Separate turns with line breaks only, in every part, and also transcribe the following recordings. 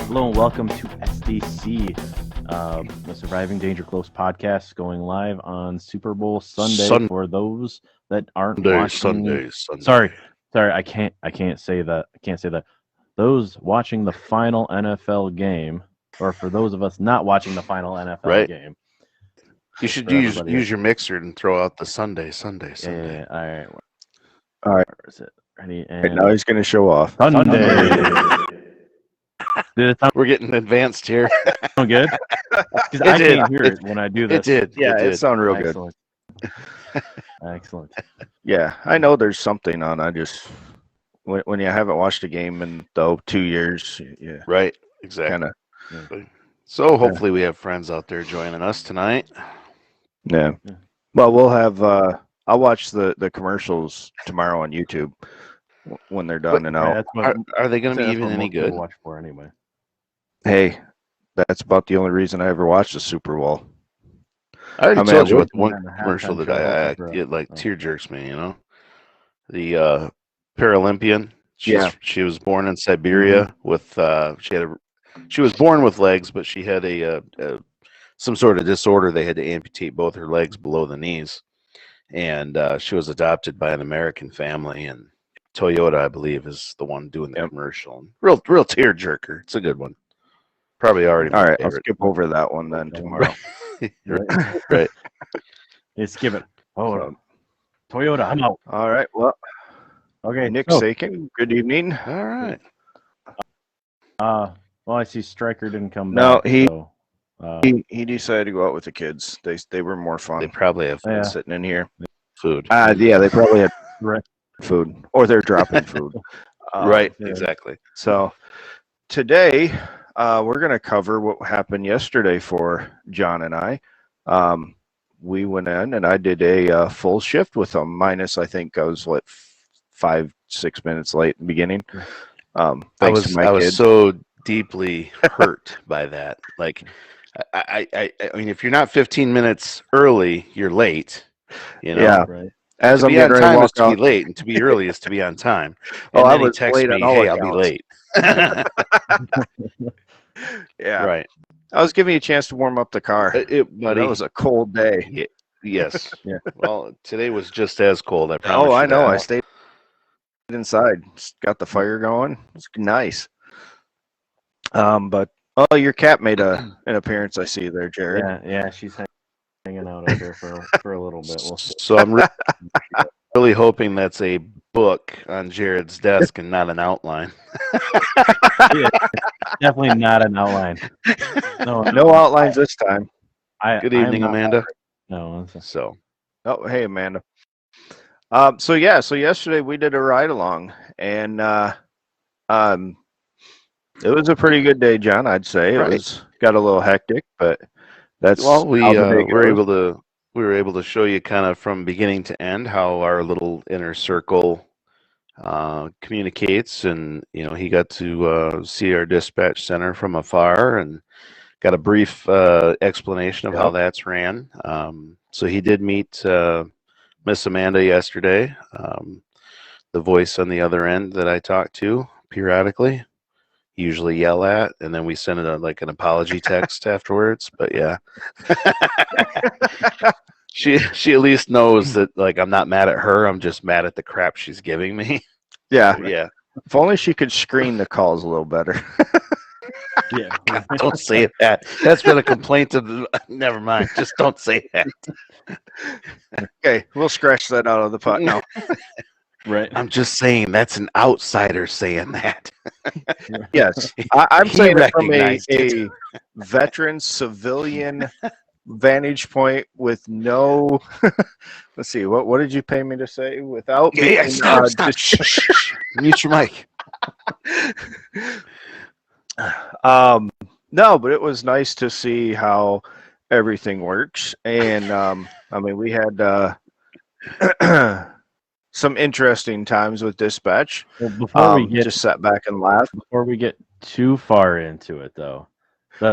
Hello and welcome to SDC, the Surviving Danger Close podcast, going live on Super Bowl Sunday for those that aren't watching.
Sunday.
Sorry, I can't say that. Those watching the final NFL game, or for those of us not watching the final NFL game.
You should use your mixer and throw out the Sunday.
Yeah.
All right.
Where is it? Ready?
And now he's going to show off.
Sunday. Did it sound
We're getting advanced here.
good? Because I can't hear it when I do this.
It did.
Yeah, it sounded real
Excellent. Excellent.
Yeah, I know there's something on. I just when you haven't watched a game in 2 years, yeah,
Right. Exactly.
kind of.
So hopefully we have friends out there joining us tonight.
Yeah. Well, we'll have. I'll watch the commercials tomorrow on YouTube when they're done, and I'll.
Are they going to be even any good?
Watch for anyway.
Hey, that's about the only reason I ever watched the Super Bowl.
I already
I mean,
told you
I
what one commercial that I get like tear jerks me. You know, the Paralympian. She was born in Siberia with she was born with legs, but she had a some sort of disorder. They had to amputate both her legs below the knees, and she was adopted by an American family. And Toyota, I believe, is the one doing the commercial. Real tear jerker. It's a good one. Probably already.
All right, I'll skip over that one then tomorrow.
Right.
Hey, skip it. Oh, Toyota, I'm out.
All right. Well,
Okay,
Nick Sakin, good evening.
All right.
Well, I see Stryker didn't come
No,
back.
he decided to go out with the kids. They were more fun.
They probably have
than sitting in here.
food.
Yeah, they probably had
Right.
food, or they're dropping food.
Right. Exactly.
So today we're going to cover what happened yesterday for John and I. We went in and I did a full shift with them, minus I think I was 5-6 minutes late in the beginning.
I was so deeply hurt by that. Like, I mean, if you're not 15 minutes early, you're late. You know,
Yeah.
Right.
As
to
I'm
be on
getting ready to
time is
walk
to
out,
be late, and to be early is to be on time.
Oh,
And
I
then he
was
texts
late
me,
on all
"Hey, I'll be
accounts."
late."
yeah,
Right.
I was giving you a chance to warm up the car.
Buddy,
That was a cold day.
Yes.
Yeah.
Well, today was just as cold. I promise.
Oh, I
you
know.
that.
I stayed inside, got the fire going. It's nice. But your cat made an appearance. I see there, Jerrod.
Yeah, she's hanging out there for a little bit. We'll see.
So I'm really hoping that's a book on Jerrod's desk and not an outline.
Definitely not an outline.
No outlines this time.
Good evening, Amanda.
No.
So,
Oh, hey, Amanda. So yesterday we did a ride along, and it was a pretty good day, John. I'd say
Right.
it was got a little hectic, but that's
well, we
how the day
were able to show you kind of from beginning to end how our little inner circle communicates, and he got to see our dispatch center from afar and got a brief explanation of how that's ran. So he did meet Miss Amanda yesterday, the voice on the other end that I talk to periodically. Usually yell at, and then we send it like an apology text afterwards. But yeah, she at least knows that like I'm not mad at her. I'm just mad at the crap she's giving me.
Yeah.
Yeah.
If only she could screen the calls a little better.
Yeah.
Don't say that. That's been a complaint of. Never mind. Just don't say that.
Okay, we'll scratch that out of the pot now.
Right.
I'm just saying that's an outsider saying that.
Yes, I'm
He
saying it from
recognized
a veteran civilian vantage point with no. Let's see, what did you pay me to say? Without
Stop. Shh. Mute your mic.
No, but it was nice to see how everything works, and I mean, we had some interesting times with dispatch.
Well, before we
just sat back and laughed.
Before we get too far into it, though,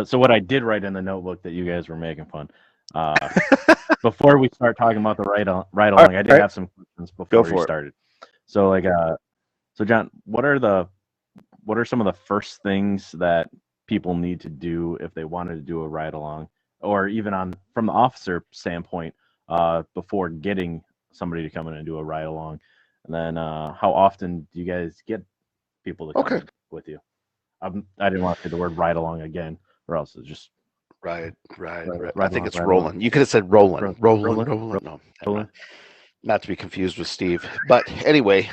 so what I did write in the notebook that you guys were making fun. Before we start talking about the ride along, I did have some questions before we started. So, John, what are some of the first things that people need to do if they wanted to do a ride along, or even from the officer standpoint, before getting somebody to come in and do a ride along? And then how often do you guys get people to come in with you? I didn't want to say the word ride along again, or else it's just
right. I think it's rolling. You could have said rolling. No, not to be confused with Steve. But anyway,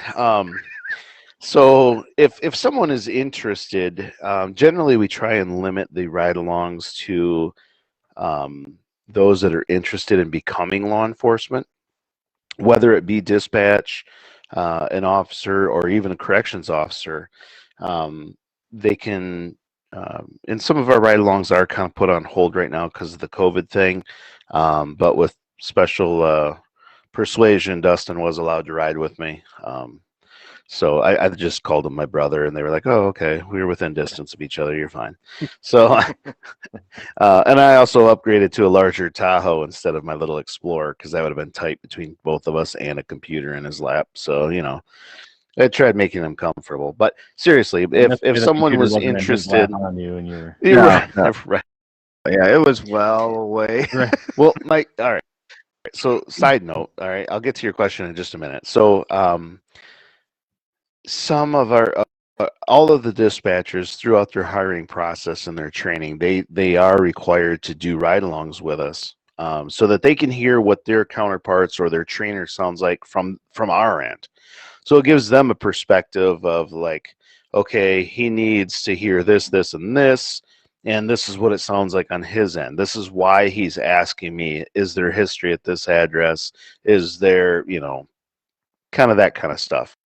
so if someone is interested, generally we try and limit the ride-alongs to those that are interested in becoming law enforcement, whether it be dispatch, an officer, or even a corrections officer. They can, and some of our ride-alongs are kind of put on hold right now because of the COVID thing, but with special persuasion, Dustin was allowed to ride with me. So I just called him my brother, and they were like, "Oh, okay, we were within distance of each other. You're fine." So, and I also upgraded to a larger Tahoe instead of my little Explorer because that would have been tight between both of us and a computer in his lap. So, I tried making him comfortable. But seriously, if someone was interested,
on you and you're
right.
Yeah, it was well away.
Well, Mike. All right. So, side note. All right, I'll get to your question in just a minute. So, some of our all of the dispatchers throughout their hiring process and their training, they are required to do ride-alongs with us, so that they can hear what their counterparts or their trainer sounds like from our end. So it gives them a perspective of like, okay, he needs to hear this, and this, and this is what it sounds like on his end. This is why he's asking me, is there history at this address? Is there, kind of that kind of stuff.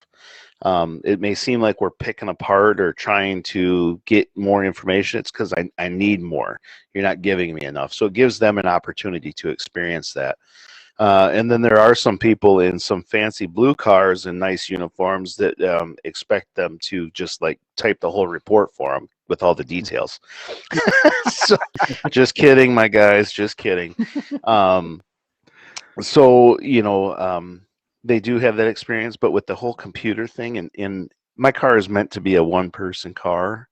It may seem like we're picking apart or trying to get more information. It's because I need more. You're not giving me enough. So it gives them an opportunity to experience that. And then there are some people in some fancy blue cars and nice uniforms that expect them to just like type the whole report for them with all the details. So, just kidding, my guys, just kidding. They do have that experience, but with the whole computer thing, and my car is meant to be a one-person car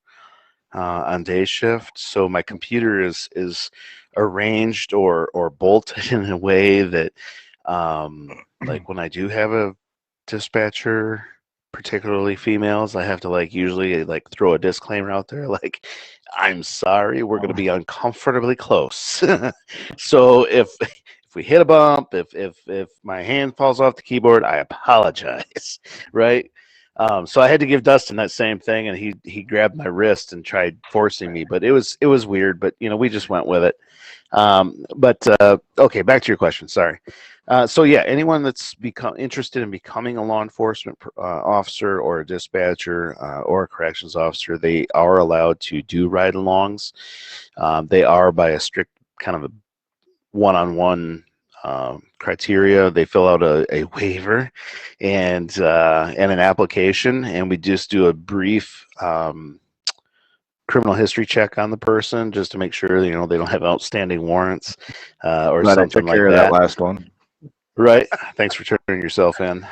on day shift, so my computer is arranged or bolted in a way that, like when I do have a dispatcher, particularly females, I have to usually throw a disclaimer out there, like, I'm sorry, we're going to be uncomfortably close. So if we hit a bump, if my hand falls off the keyboard, I apologize, right? So I had to give Dustin that same thing, and he grabbed my wrist and tried forcing me, but it was weird, but we just went with it. Okay, back to your question. Sorry. So yeah, anyone that's interested in becoming a law enforcement officer or a dispatcher or a corrections officer, they are allowed to do ride-alongs. They are by a strict kind of a one-on-one criteria. They fill out a waiver and an application, and we just do a brief criminal history check on the person just to make sure they don't have outstanding warrants or something like that.
That last one,
right? Thanks for turning yourself in.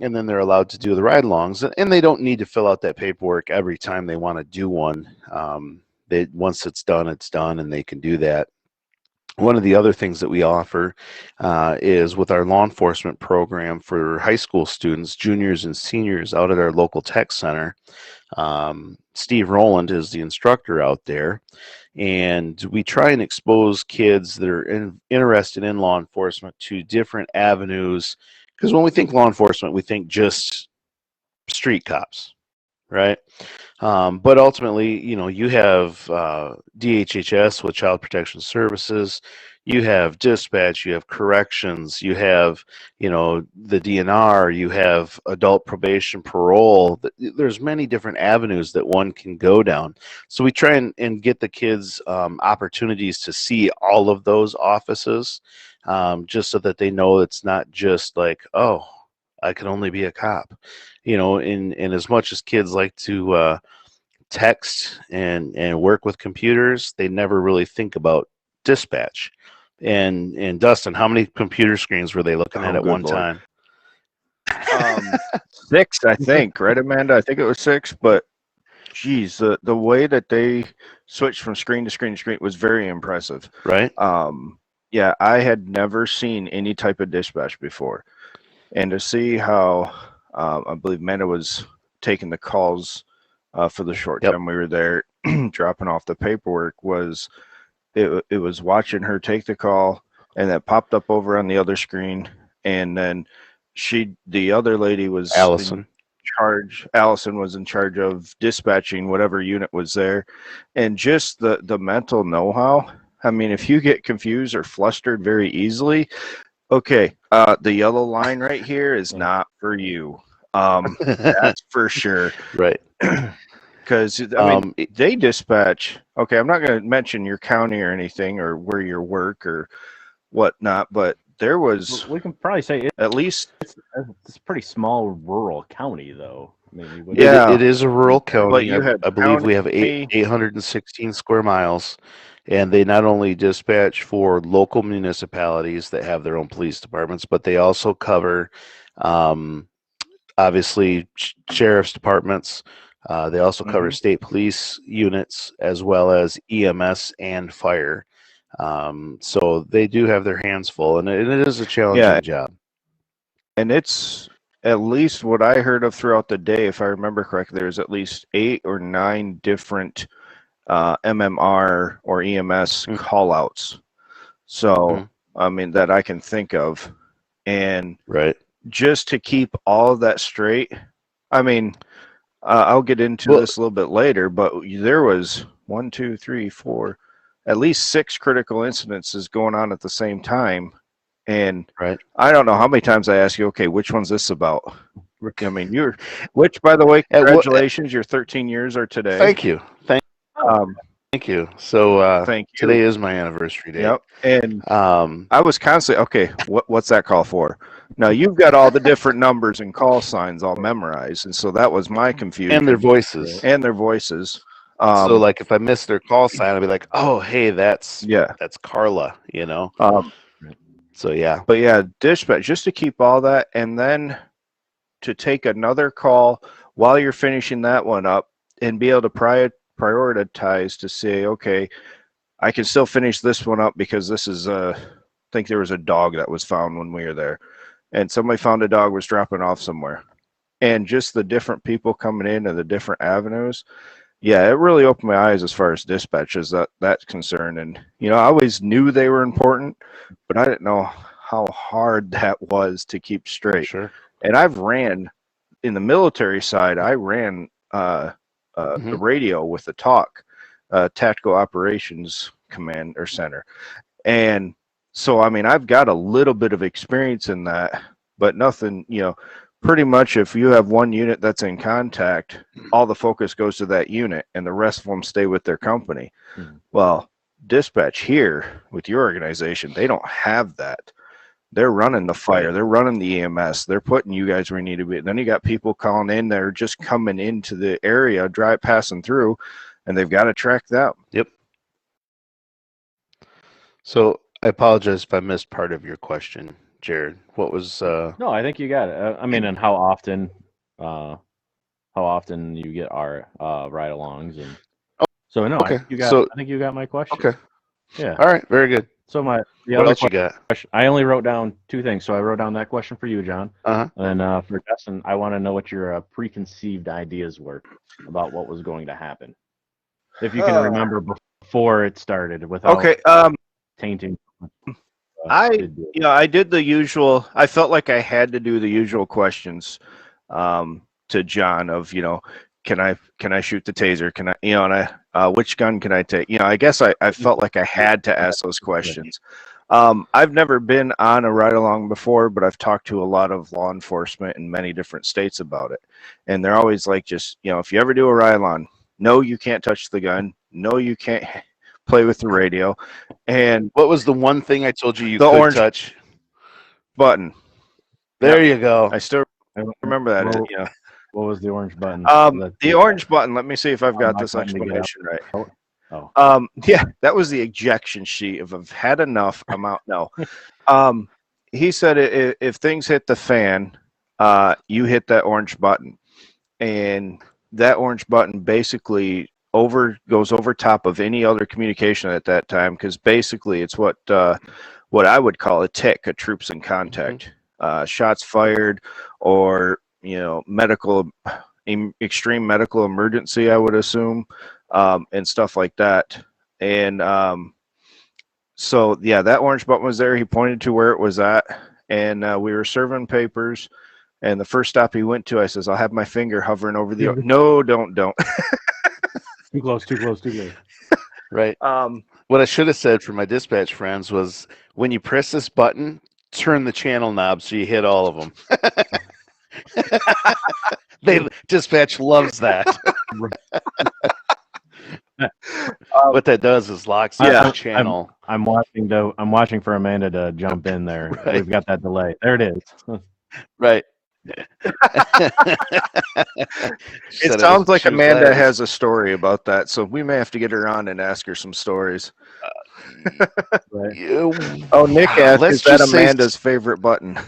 And then they're allowed to do the ride-alongs, and they don't need to fill out that paperwork every time they want to do one. Once it's done, and they can do that. One of the other things that we offer is with our law enforcement program for high school students, juniors and seniors out at our local tech center. Steve Rowland is the instructor out there, and we try and expose kids that are interested in law enforcement to different avenues, because when we think law enforcement, we think just street cops, right? But ultimately, you have DHHS with Child Protection Services, you have dispatch, you have corrections, you have, the DNR, you have adult probation, parole. There's many different avenues that one can go down. So we try and get the kids opportunities to see all of those offices, just so that they know it's not just like, oh, I can only be a cop. And as much as kids like to text and work with computers, they never really think about dispatch. And Dustin, how many computer screens were they looking at one time?
6, I think, right, Amanda? I think it was 6, but geez, the way that they switched from screen to screen to screen was very impressive.
Right.
Yeah, I had never seen any type of dispatch before. And to see how I believe Amanda was taking the calls for the short time we were there, dropping off the paperwork, it was watching her take the call, and that popped up over on the other screen, and then the other lady was
Allison
was in charge of dispatching whatever unit was there, and just the mental know-how. I mean, if you get confused or flustered very easily, okay, the yellow line right here is not for you. That's for sure.
Right.
Because, I mean, they dispatch, okay, I'm not going to mention your county or anything or where you work or whatnot, but there was...
We can probably say
at least...
It's a pretty small rural county, though. I mean,
it is a rural county.
But
I believe we have 816 square miles, and they not only dispatch for local municipalities that have their own police departments, but they also cover, obviously, sheriff's departments. They also cover state police units as well as EMS and fire. So they do have their hands full, and it is a challenging job.
And it's at least what I heard of throughout the day, if I remember correctly, there's at least 8 or 9 different MMR or EMS call-outs. So, I mean, that I can think of. And just to keep all of that straight, I mean... I'll get into this a little bit later, but there was 1, 2, 3, 4, at least 6 critical incidences going on at the same time. And I don't know how many times I ask you, okay, which one's this about? I mean, which, by the way, congratulations, your 13 years are today.
Thank you. Thank you. So
thank you.
Today is my anniversary day.
Yep. And I was constantly, okay, what's that call for? Now, you've got all the different numbers and call signs all memorized, and so that was my confusion.
And their voices.
So,
like, if I missed their call sign, I'd be like, oh, hey, that's Carla, you know? So, yeah.
But, yeah, dispatch, just to keep all that, and then to take another call while you're finishing that one up and be able to prioritize to say, okay, I can still finish this one up because this is, I think there was a dog that was found when we were there. And somebody found a dog was dropping off somewhere. And just the different people coming in and the different avenues, yeah, it really opened my eyes as far as dispatches that's concerned. And, you know, I always knew they were important, but I didn't know how hard that was to keep straight.
Sure.
And I've ran, in the military side, I ran the radio with the TOC, Tactical Operations Command or Center. And so, I mean, I've got a little bit of experience in that, but nothing, you know, pretty much if you have one unit that's in contact, all the focus goes to that unit and the rest of them stay with their company. Well, dispatch here with your organization, they don't have that. They're running the fire. They're running the EMS. They're putting you guys where you need to be. Then you got people calling in. They're just coming into the area, passing through, and they've got to track them.
Yep. So I apologize if I missed part of your question, Jerrod. What was?
No, I think you got it. I mean, and how often you get our ride-alongs, and so no,
okay.
I think you got my question.
Okay.
Yeah.
All right. Very good.
So
what else you got?
I only wrote down 2 things. So I wrote down that question for you, John.
And
for Dustin, I want to know what your preconceived ideas were about what was going to happen, if you can remember before it started, without tainting.
I did the usual. I felt like I had to do the usual questions to John of, you know, can I shoot the taser? Can I, you know, and which gun can I take? You know, I guess I felt like I had to ask those questions. I've never been on a ride along before, but I've talked to a lot of law enforcement in many different states about it, and they're always like, just, you know, if you ever do a ride along, no, you can't touch the gun. No, you can't play with the radio. And
what was the one thing I told you
the
could
orange
touch?
Button.
There you go.
I still remember that.
What,
you know,
what was the orange button?
The orange button. Let me see if I've got this explanation right. Yeah, that was the ejection sheet. If I've had enough, I'm out. No. He said if things hit the fan, you hit that orange button, and that orange button basically goes over top of any other communication at that time, because basically it's what I would call a TIC, a troops in contact. Shots fired, or extreme medical emergency, I would assume, and stuff like that. And so yeah, that orange button was there. He pointed to where it was at, and we were serving papers. And the first stop he went to, I says, "I'll have my finger hovering over the." No, don't.
Too close.
Right. What I should have said for my dispatch friends was, when you press this button, turn the channel knob so you hit all of them. Dispatch loves that. What that does is locks the channel.
I'm watching for Amanda to jump in there. Right. We've got that delay. There it is.
Right.
It sounds like Amanda has a story about that, so we may have to get her on and ask her some stories. Right. Nick asked, is that Amanda's favorite button?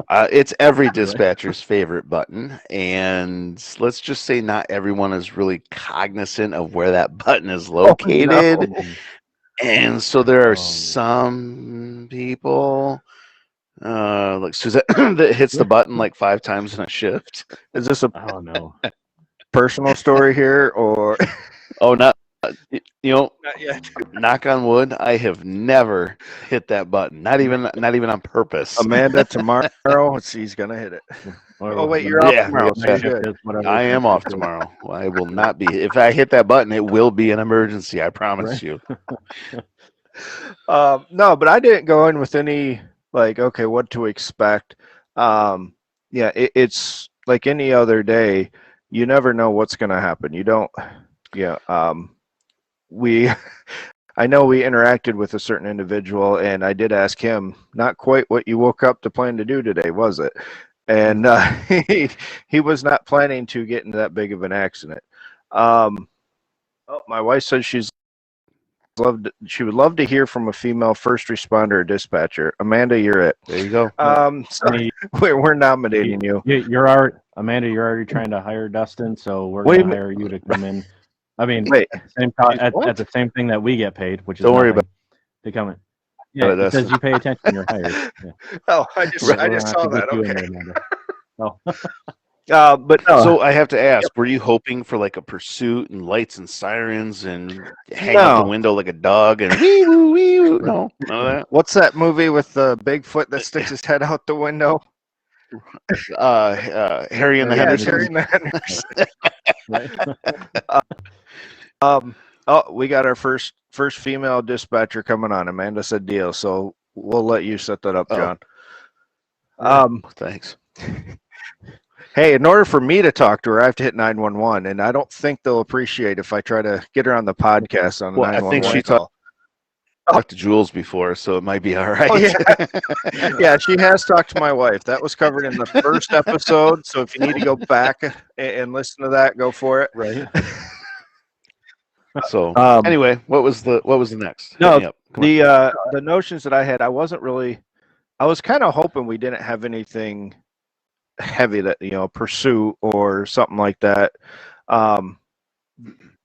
It's every dispatcher's favorite button, and let's just say not everyone is really cognizant of where that button is located. Oh, no. And so there are some people like Suzette that hits the button like 5 times in a shift.
Is this a personal story here, or
not not yet. Knock on wood, I have never hit that button, not even on purpose.
Amanda, tomorrow she's gonna hit it. Oh wait, you're off tomorrow.
I am off tomorrow. I will not be. If I hit that button, it will be an emergency, I promise you.
No, but I didn't go in with any okay, what to expect. It's like any other day. You never know what's going to happen. You don't. I know we interacted with a certain individual, and I did ask him, not quite what you woke up to plan to do today, was it? And he was not planning to get into that big of an accident. My wife says she would love to hear from a female first responder or dispatcher. Amanda, you're it.
There you go.
We're nominating you.
Amanda, you're already trying to hire Dustin, so we're going to hire you to come in. I mean, at the same thing that we get paid, which is
don't worry about
to come in. Yeah, because you pay attention, you're hired. Yeah.
Oh, I just saw that. Okay.
But no. So I have to ask, were you hoping for like a pursuit and lights and sirens and hang out the window like a dog and wee woo wee woo? No, none of that.
What's that movie with the Bigfoot that sticks his head out the window?
Harry and the Hendersons.
We got our first female dispatcher coming on. Amanda said deal, so we'll let you set that up, John.
Thanks.
Hey, in order for me to talk to her, I have to hit 911, and I don't think they'll appreciate if I try to get her on the podcast on the 911
I think she talked to Jules before, so it might be all right.
Oh, yeah, she has talked to my wife. That was covered in the first episode, so if you need to go back and listen to that, go for it.
Right.
So anyway, what was the next?
No, the notions that I had, I was kind of hoping we didn't have anything heavy that pursuit or something like that,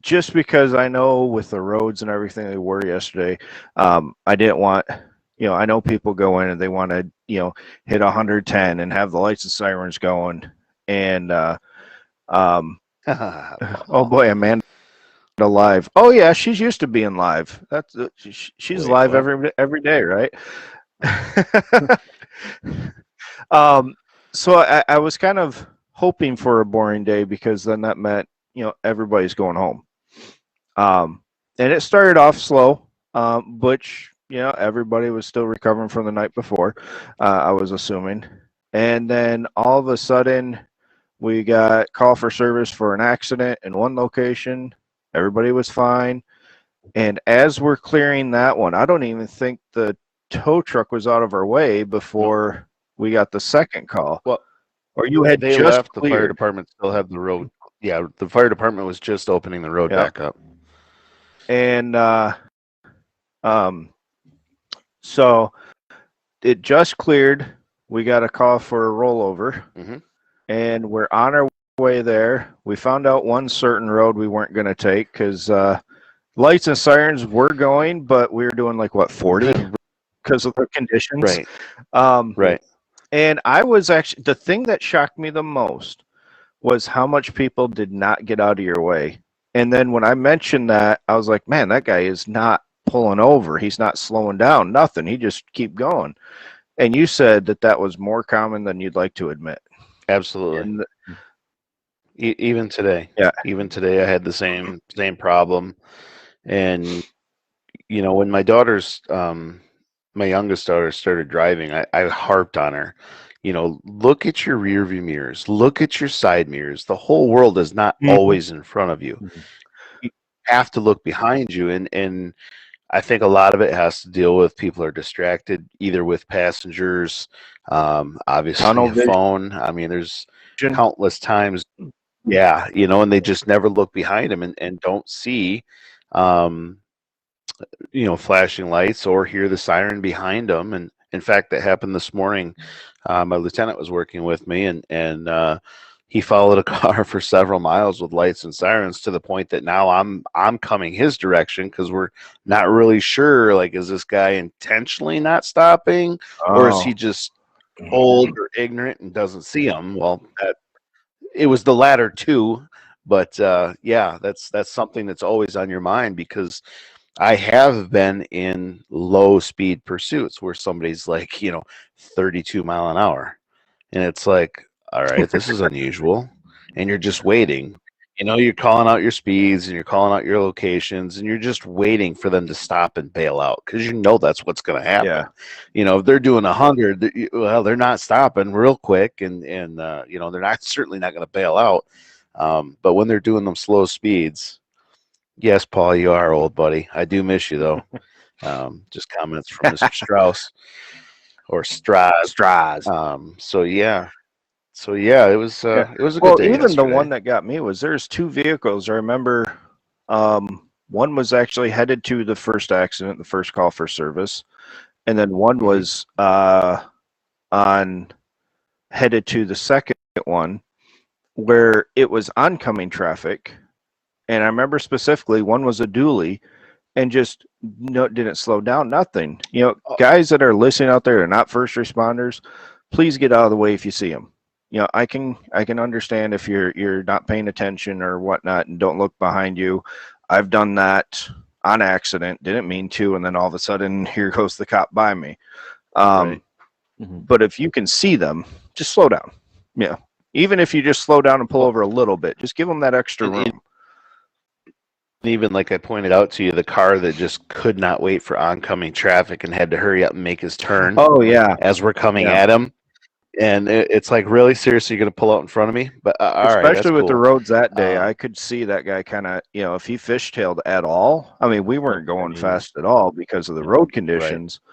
just because I know with the roads and everything they were yesterday, I didn't want I know people go in and they want to hit 110 and have the lights and sirens going, and oh boy, Amanda live. Oh yeah, she's used to being live. She's live every day, right? So I was kind of hoping for a boring day, because then that meant everybody's going home. And it started off slow, which everybody was still recovering from the night before, I was assuming. And then all of a sudden we got call for service for an accident in one location. Everybody was fine. And as we're clearing that one, I don't even think the tow truck was out of our way before we got the second call.
Well,
or you had
they
just
left.
cleared.
The fire department still had the road. Yeah, the fire department was just opening the road back up.
And so it just cleared. we got a call for a rollover, and we're on our way there. We found out one certain road we weren't going to take because lights and sirens were going, but we were doing like, what, 40 because of the conditions.
Right.
And I was actually, the thing that shocked me the most was how much people did not get out of your way. And then when I mentioned that, I was like, man, that guy is not pulling over. He's not slowing down, nothing. He just keep going. And you said that that was more common than you'd like to admit.
Absolutely. Even today. Yeah. Even today I had the same problem. And, you know, when my daughter's, my youngest daughter started driving, I harped on her, you know, look at your rear view mirrors, look at your side mirrors. The whole world is not always in front of you. You have to look behind you. And I think a lot of it has to deal with people are distracted, either with passengers, obviously a phone. I mean, there's countless times, yeah, you know, and they just never look behind them and don't see, you know, flashing lights or hear the siren behind them. And in fact, that happened this morning. My lieutenant was working with me, and he followed a car for several miles with lights and sirens to the point that now I'm coming his direction because we're not really sure, like, is this guy intentionally not stopping, or is he just old or ignorant and doesn't see him? Well, it was the latter too, but yeah, that's something that's always on your mind, because I have been in low speed pursuits where somebody's like, you know, 32 mile an hour. And it's like, all right, this is unusual. And you're just waiting. You know, you're calling out your speeds and you're calling out your locations, and you're just waiting for them to stop and bail out, because you know that's what's going to happen. Yeah. You know, if they're doing 100, well, they're not stopping real quick, and you know, they're certainly not going to bail out. But when they're doing them slow speeds, yes, Paul, you are old, buddy. I do miss you, though. Just comments from Mr. Strauss or Straz. So yeah, it was a good day.
Even yesterday. The one that got me was there's two vehicles. I remember one was actually headed to the first accident, the first call for service, and then one was headed to the second one, where it was oncoming traffic. And I remember specifically one was a dually, and just didn't slow down, nothing. You know, guys that are listening out there are not first responders. Please get out of the way if you see them. You know, I can understand if you're not paying attention or whatnot and don't look behind you. I've done that on accident, didn't mean to, and then all of a sudden here goes the cop by me. Right. But if you can see them, just slow down. Yeah, even if you just slow down and pull over a little bit, just give them that extra room.
Even like I pointed out to you, the car that just could not wait for oncoming traffic and had to hurry up and make his turn.
Oh yeah,
as we're coming at him, and it's like, really, seriously, you're gonna pull out in front of me? But
especially with the roads that day, I could see that guy kind of, you know, if he fishtailed at all. I mean, we weren't going fast at all because of the road conditions. Right.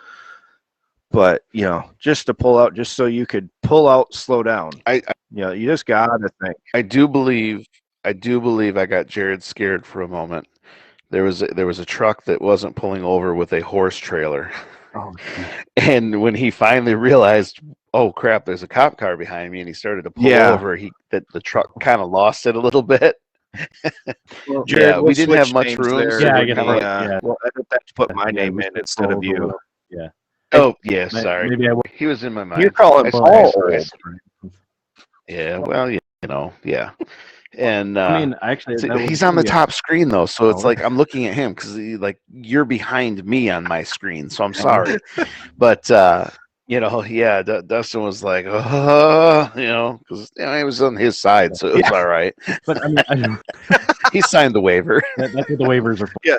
But you know, just to pull out, just so you could pull out, slow down. You know, you just gotta think.
I do believe I got Jerrod scared for a moment. There was a truck that wasn't pulling over with a horse trailer. Oh, and when he finally realized, oh crap, there's a cop car behind me, and he started to pull over, the truck kind of lost it a little bit.
Well, Jerrod, we didn't have much room.
We'll
edit that to put my name in instead of you.
Yeah. Oh yeah, sorry. He was in my mind.
You're calling Paul old.
Yeah, well, you know, yeah. And
I mean, actually,
he's on the top screen though, so it's like I'm looking at him because you're behind me on my screen, so I'm sorry. But you know, yeah, Dustin was like, you know, because he was on his side, so it was all right.
But I mean,
he signed the waiver.
That's what the waivers are for.
Yeah.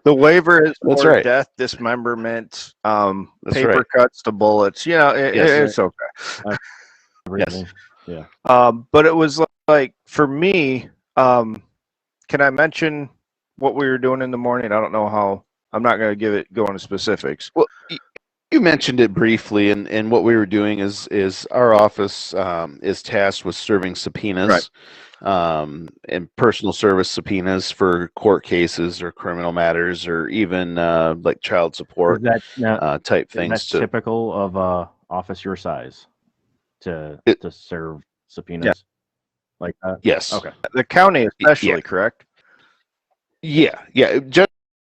The waiver is for death, dismemberment, paper cuts to bullets. You know, it's okay.
Yes. Yeah.
But it was like, for me, can I mention what we were doing in the morning? I don't know how. I'm not going to go into specifics.
Well, you mentioned it briefly, and what we were doing is our office is tasked with serving subpoenas. Right. And personal service subpoenas for court cases or criminal matters, or even like child support type things.
That's typical of office your size to serve subpoenas?
Yeah.
Like that?
Yes.
Okay.
The county especially, correct?
Yeah.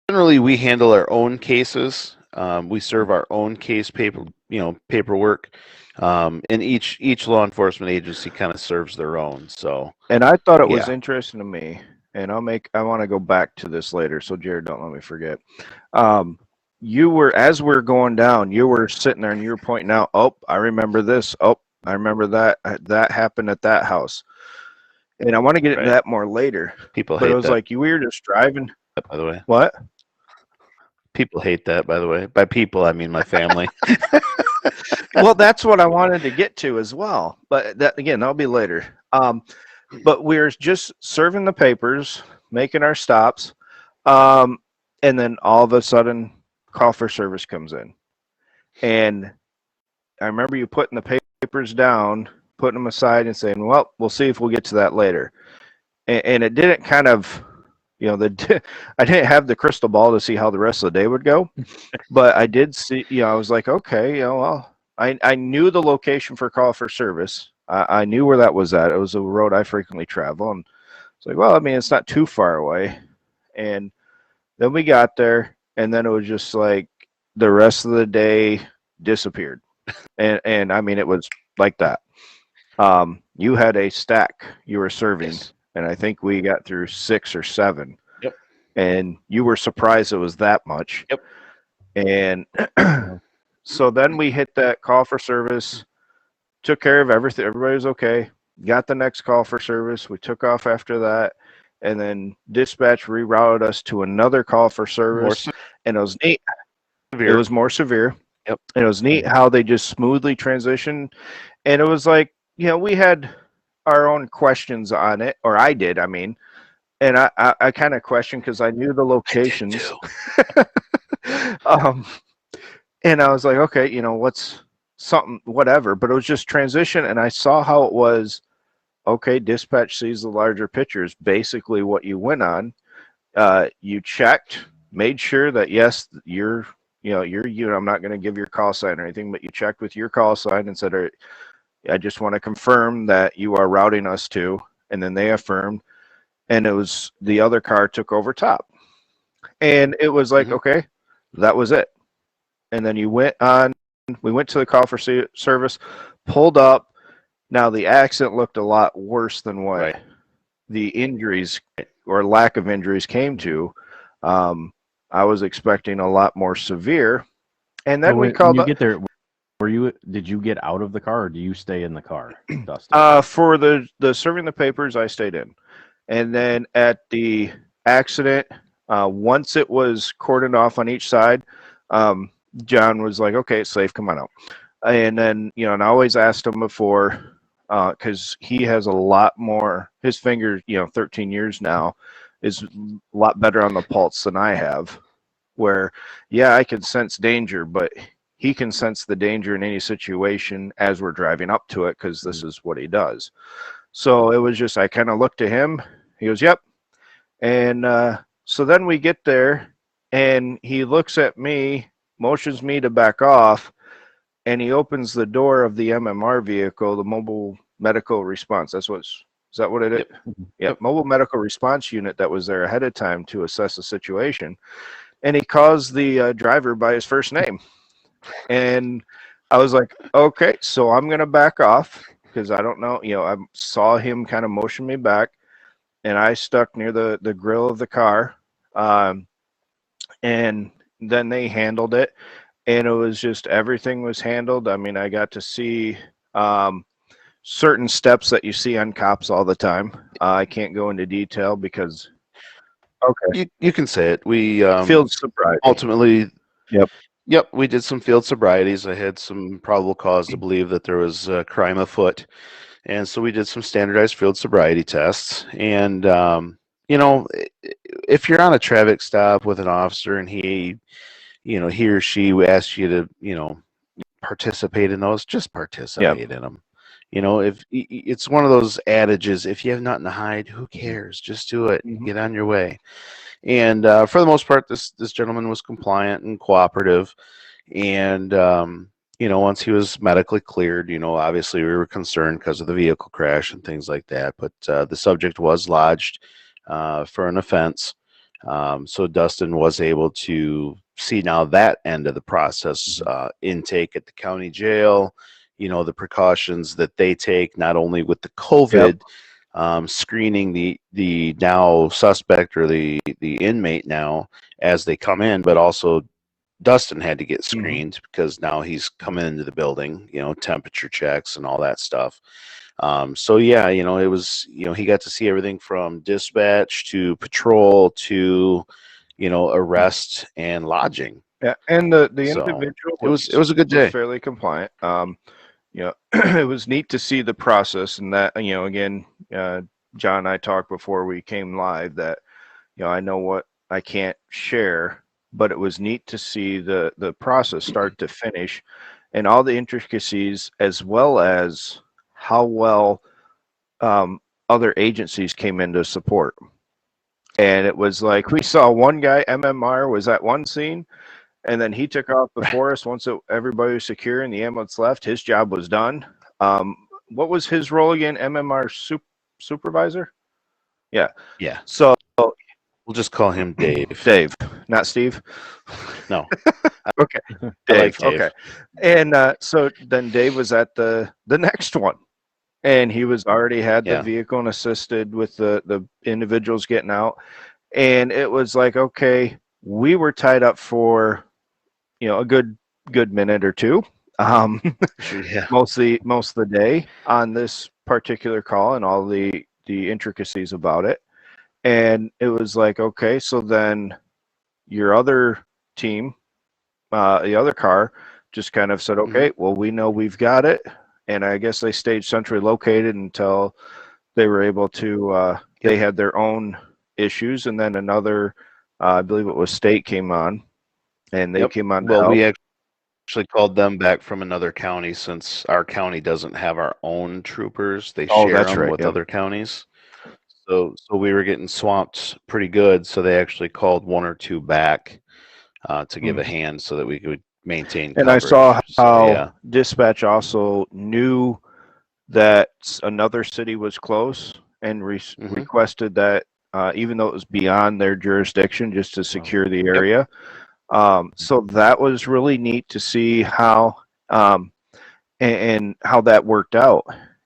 Generally, we handle our own cases. We serve our own case paperwork, and each law enforcement agency kind of serves their own. So,
and I thought it was interesting to me, and I want to go back to this later. So, Jerrod, don't let me forget. You were, as we're going down, you were sitting there and you were pointing out, oh, I remember this. Oh, I remember that happened at that house. And I want to get into that more later.
People
but
hate
it was
that.
like you were just driving.
By the way,
what?
People hate that. By the way, by people I mean my family.
Well, that's what I wanted to get to as well. But that again, that'll be later. But we're just serving the papers, making our stops, and then all of a sudden, call for service comes in, and I remember you putting the papers down, putting them aside, and saying, "Well, we'll see if we'll get to that later." And it didn't kind of, I didn't have the crystal ball to see how the rest of the day would go, but I did see. I was like, okay, well, I knew the location for call for service. I knew where that was at. It was a road I frequently travel, and it's like, well, I mean, it's not too far away. And then we got there, and then it was just like the rest of the day disappeared. And I mean, it was like that. You had a stack you were serving, and I think we got through 6 or 7.
Yep.
And you were surprised it was that much.
Yep.
And so then we hit that call for service, took care of everything. Everybody was okay. Got the next call for service. We took off after that. And then dispatch rerouted us to another call for service. And it was neat. It was more severe.
Yep.
And it was neat how they just smoothly transitioned. And it was like, we had our own questions on it, or I did, I mean. And I kind of questioned because I knew the locations. And I was like, okay, what's something, whatever. But it was just transition. And I saw how it was. Okay, dispatch sees the larger picture is basically what you went on. You checked, made sure that yes, you're I'm not going to give your call sign or anything, but you checked with your call sign and said, I just want to confirm that you are routing us to, and then they affirmed, and it was the other car took over top, and it was like, okay, that was it. And then we went to the call for service, pulled up. Now, the accident looked a lot worse than what the injuries or lack of injuries came to. I was expecting a lot more severe. And then we called
up. Get there, did you get out of the car, or do you stay in the car, Dustin?
For the serving the papers, I stayed in. And then at the accident, once it was cordoned off on each side, John was like, okay, it's safe, come on out. And then, and I always asked him before, because he has a lot more, his finger, 13 years now, is a lot better on the pulse than I have, where, I can sense danger, but he can sense the danger in any situation as we're driving up to it, because this is what he does. So it was just, I kind of looked to him, he goes, yep. And so then we get there, and he looks at me, motions me to back off, and he opens the door of the MMR vehicle, the mobile medical response. Is that what it is? Yep. Mobile medical response unit that was there ahead of time to assess the situation. And he calls the driver by his first name. And I was like, okay, so I'm going to back off because I don't know. I saw him kind of motion me back, and I stuck near the grill of the car. And then they handled it. And it was just, everything was handled. I mean, I got to see certain steps that you see on cops all the time. I can't go into detail because.
Okay. You can say it. We
field sobriety.
Ultimately.
Yep.
We did some field sobrieties. I had some probable cause to believe that there was a crime afoot, and so we did some standardized field sobriety tests. And if you're on a traffic stop with an officer and he or she asks you to, participate in those, just participate in them. If it's one of those adages, if you have nothing to hide, who cares? Just do it. Get on your way. And for the most part, this gentleman was compliant and cooperative. And once he was medically cleared, obviously we were concerned because of the vehicle crash and things like that. But the subject was lodged for an offense. So Dustin was able to see now that end of the process, intake at the county jail, the precautions that they take, not only with the COVID, screening the now suspect or the inmate now as they come in, but also Dustin had to get screened because now he's coming into the building, temperature checks and all that stuff. So yeah, it was, he got to see everything from dispatch to patrol to, arrest and lodging.
Yeah, and the individual
it was a good day.
Was fairly compliant. It was neat to see the process, and that again, John and I talked before we came live that I know what I can't share, but it was neat to see the process start to finish, and all the intricacies, as well as how well other agencies came into support. And it was like we saw one guy, MMR, was at one scene, and then he took off before us. Once everybody was secure and the ambulance left, his job was done. What was his role again? MMR supervisor? Yeah.
Yeah.
So
we'll just call him Dave.
Dave, not Steve.
No.
Okay.
Dave. Like Dave.
Okay. And so then Dave was at the next one. And he was already had the vehicle and assisted with the individuals getting out. And it was like, okay, we were tied up for, a good minute or two. Most of the day on this particular call and all the intricacies about it. And it was like, okay, so then your other team, the other car, just kind of said, okay, well, we know we've got it. And I guess they stayed centrally located until they were able to, they had their own issues. And then another, I believe it was state came on, and they came on.
Well, we actually called them back from another county since our county doesn't have our own troopers. They share them with other counties. So we were getting swamped pretty good. So they actually called one or two back to give a hand so that we could maintain coverage.
And I saw how dispatch also knew that another city was close and requested that even though it was beyond their jurisdiction, just to secure the area. So that was really neat to see how and how that worked out.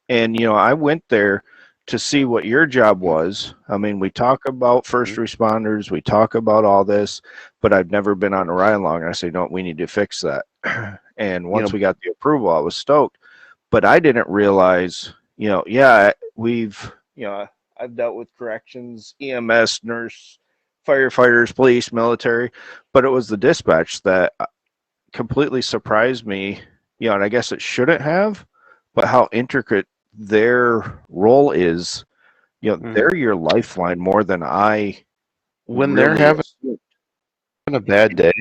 And I went there to see what your job was. I mean, we talk about first responders, we talk about all this, but I've never been on a ride along. I say, no, we need to fix that. And once we got the approval, I was stoked. But I didn't realize, we've, I've dealt with corrections, EMS, nurse, firefighters, police, military, but it was the dispatch that completely surprised me, and I guess it shouldn't have, but how intricate their role is. They're your lifeline more than I.
When they're having a bad day,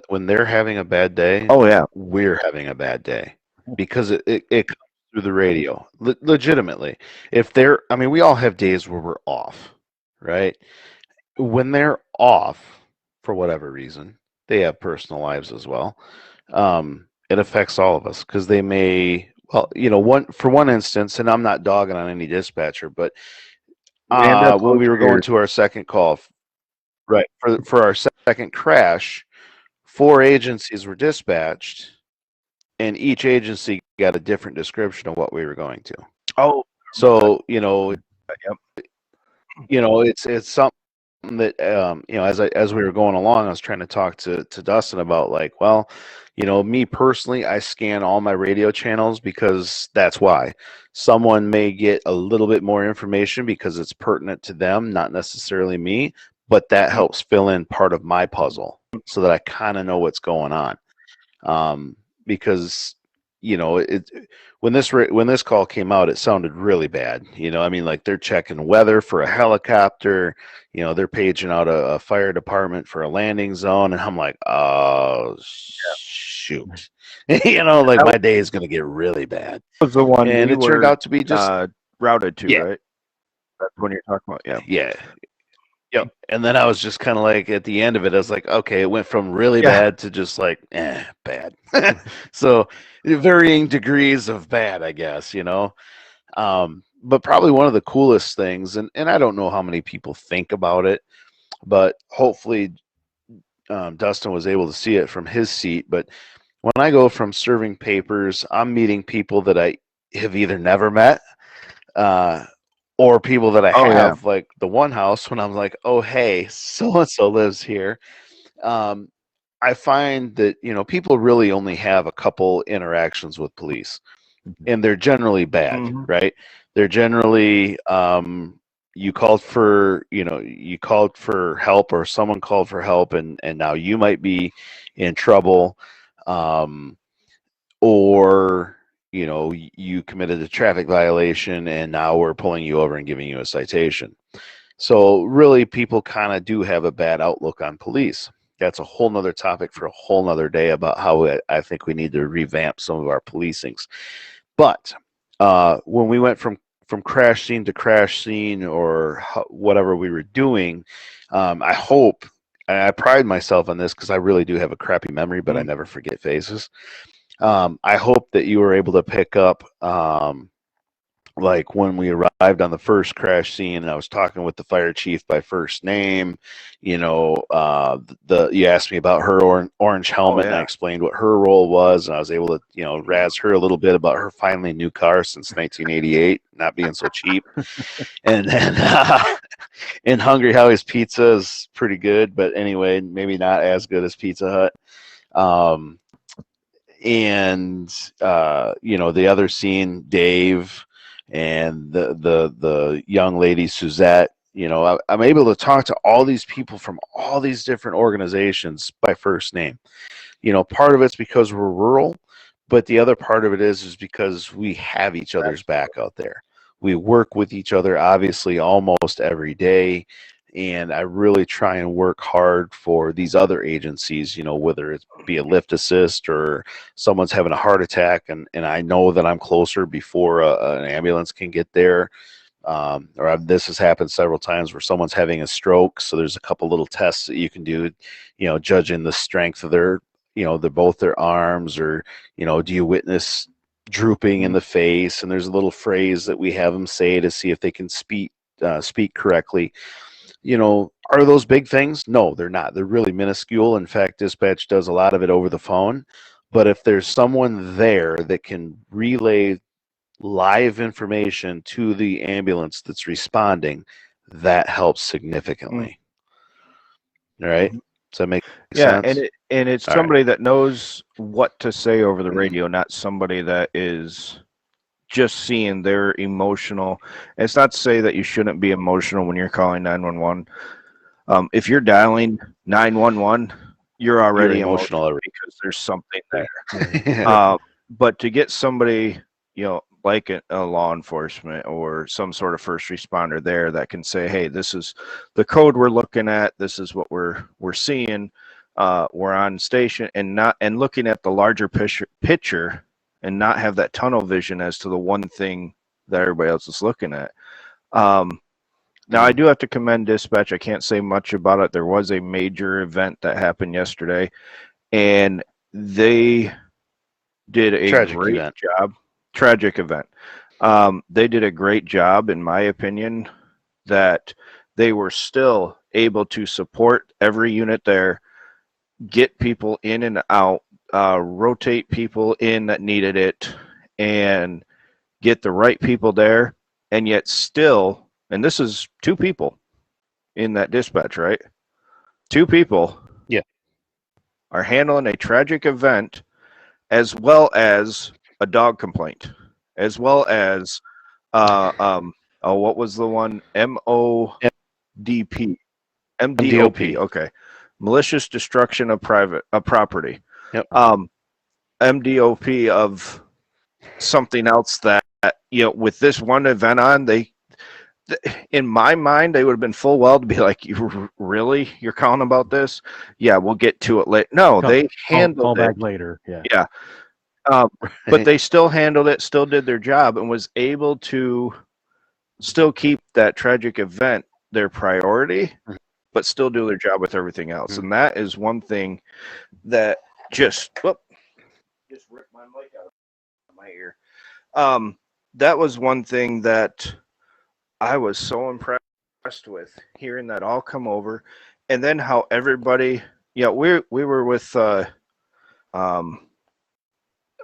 when they're having a bad day, we're having a bad day because it comes through the radio. Legitimately, we all have days where we're off, right? When they're off for whatever reason, they have personal lives as well. It affects all of us because they may. Well, one instance, and I'm not dogging on any dispatcher, but when we were going to our second call, right, for our second crash, 4 agencies were dispatched, and each agency got a different description of what we were going to.
Oh,
so it's something that as we were going along, I was trying to talk to Dustin about me personally, I scan all my radio channels because that's why someone may get a little bit more information because it's pertinent to them, not necessarily me, but that helps fill in part of my puzzle so that I kind of know what's going on. Because when this call came out, it sounded really bad. They're checking weather for a helicopter, they're paging out a fire department for a landing zone, and I'm like, oh shoot. My day is going to get really bad.
That was the one,
and it turned out to be just
routed to, right? That's when you're talking about,
Yep. And then I was just kind of like, at the end of it, I was like, okay, it went from really bad to just like, bad. So varying degrees of bad, I guess, but probably one of the coolest things, and I don't know how many people think about it, but hopefully Dustin was able to see it from his seat. But when I go from serving papers, I'm meeting people that I have either never met, or people that I have, like the one house when I'm like, oh, hey, so-and-so lives here. I find that, people really only have a couple interactions with police, and they're generally bad, right? They're generally, you called for help, or someone called for help, and now you might be in trouble, or you committed a traffic violation and now we're pulling you over and giving you a citation. So really, people kind of do have a bad outlook on police. That's a whole nother topic for a whole nother day about how I think we need to revamp some of our policings. But when we went from crash scene to crash scene, or whatever we were doing, I hope, and I pride myself on this because I really do have a crappy memory, but I never forget faces. I hope that you were able to pick up, like when we arrived on the first crash scene, and I was talking with the fire chief by first name. You asked me about her orange helmet, and I explained what her role was, and I was able to, razz her a little bit about her finally new car since 1988, not being so cheap. And then in Hungry Howie's Pizza is pretty good, but anyway, maybe not as good as Pizza Hut. And the other scene, Dave and the young lady Suzette, I'm able to talk to all these people from all these different organizations by first name. Part of it's because we're rural, but the other part of it is because we have each other's back out there. We work with each other, obviously, almost every day. And I really try and work hard for these other agencies, whether it be a lift assist or someone's having a heart attack, and I know that I'm closer before an ambulance can get there. Or this has happened several times where someone's having a stroke. So there's a couple little tests that you can do, judging the strength of both their arms, or, do you witness drooping in the face? And there's a little phrase that we have them say to see if they can speak correctly. Are those big things? No, they're not. They're really minuscule. In fact, dispatch does a lot of it over the phone. But if there's someone there that can relay live information to the ambulance that's responding, that helps significantly. All right? Does that make sense?
And it's somebody that knows what to say over the radio, not somebody that is just seeing their emotional. And it's not to say that you shouldn't be emotional when you're calling 911. If you're dialing 911, you're already emotional because there's something there. But to get somebody, like a law enforcement or some sort of first responder there that can say, hey, this is the code we're looking at, this is what we're seeing, we're on station, and looking at the larger picture, and not have that tunnel vision as to the one thing that everybody else is looking at. Now, I do have to commend dispatch. I can't say much about it. There was a major event that happened yesterday, and they did a great job. Tragic event. They did a great job, in my opinion, that they were still able to support every unit there, get people in and out, rotate people in that needed it, and get the right people there, and yet still, and this is 2 people in that dispatch, right? 2 people are handling a tragic event, as well as a dog complaint, as well as what was the one? MODP. Okay. Malicious destruction of property.
Yep.
MDOP of something else that, with this one event on, in my mind, they would have been full well to be like, you really? You're calling about this? Yeah, we'll get to it later. No, they handled it.
Call back later.
Yeah. But they still handled it, still did their job, and was able to still keep that tragic event their priority, but still do their job with everything else. And that is one thing that just ripped my mic out of my ear. That was one thing that I was so impressed with, hearing that all come over, and then how everybody, we were with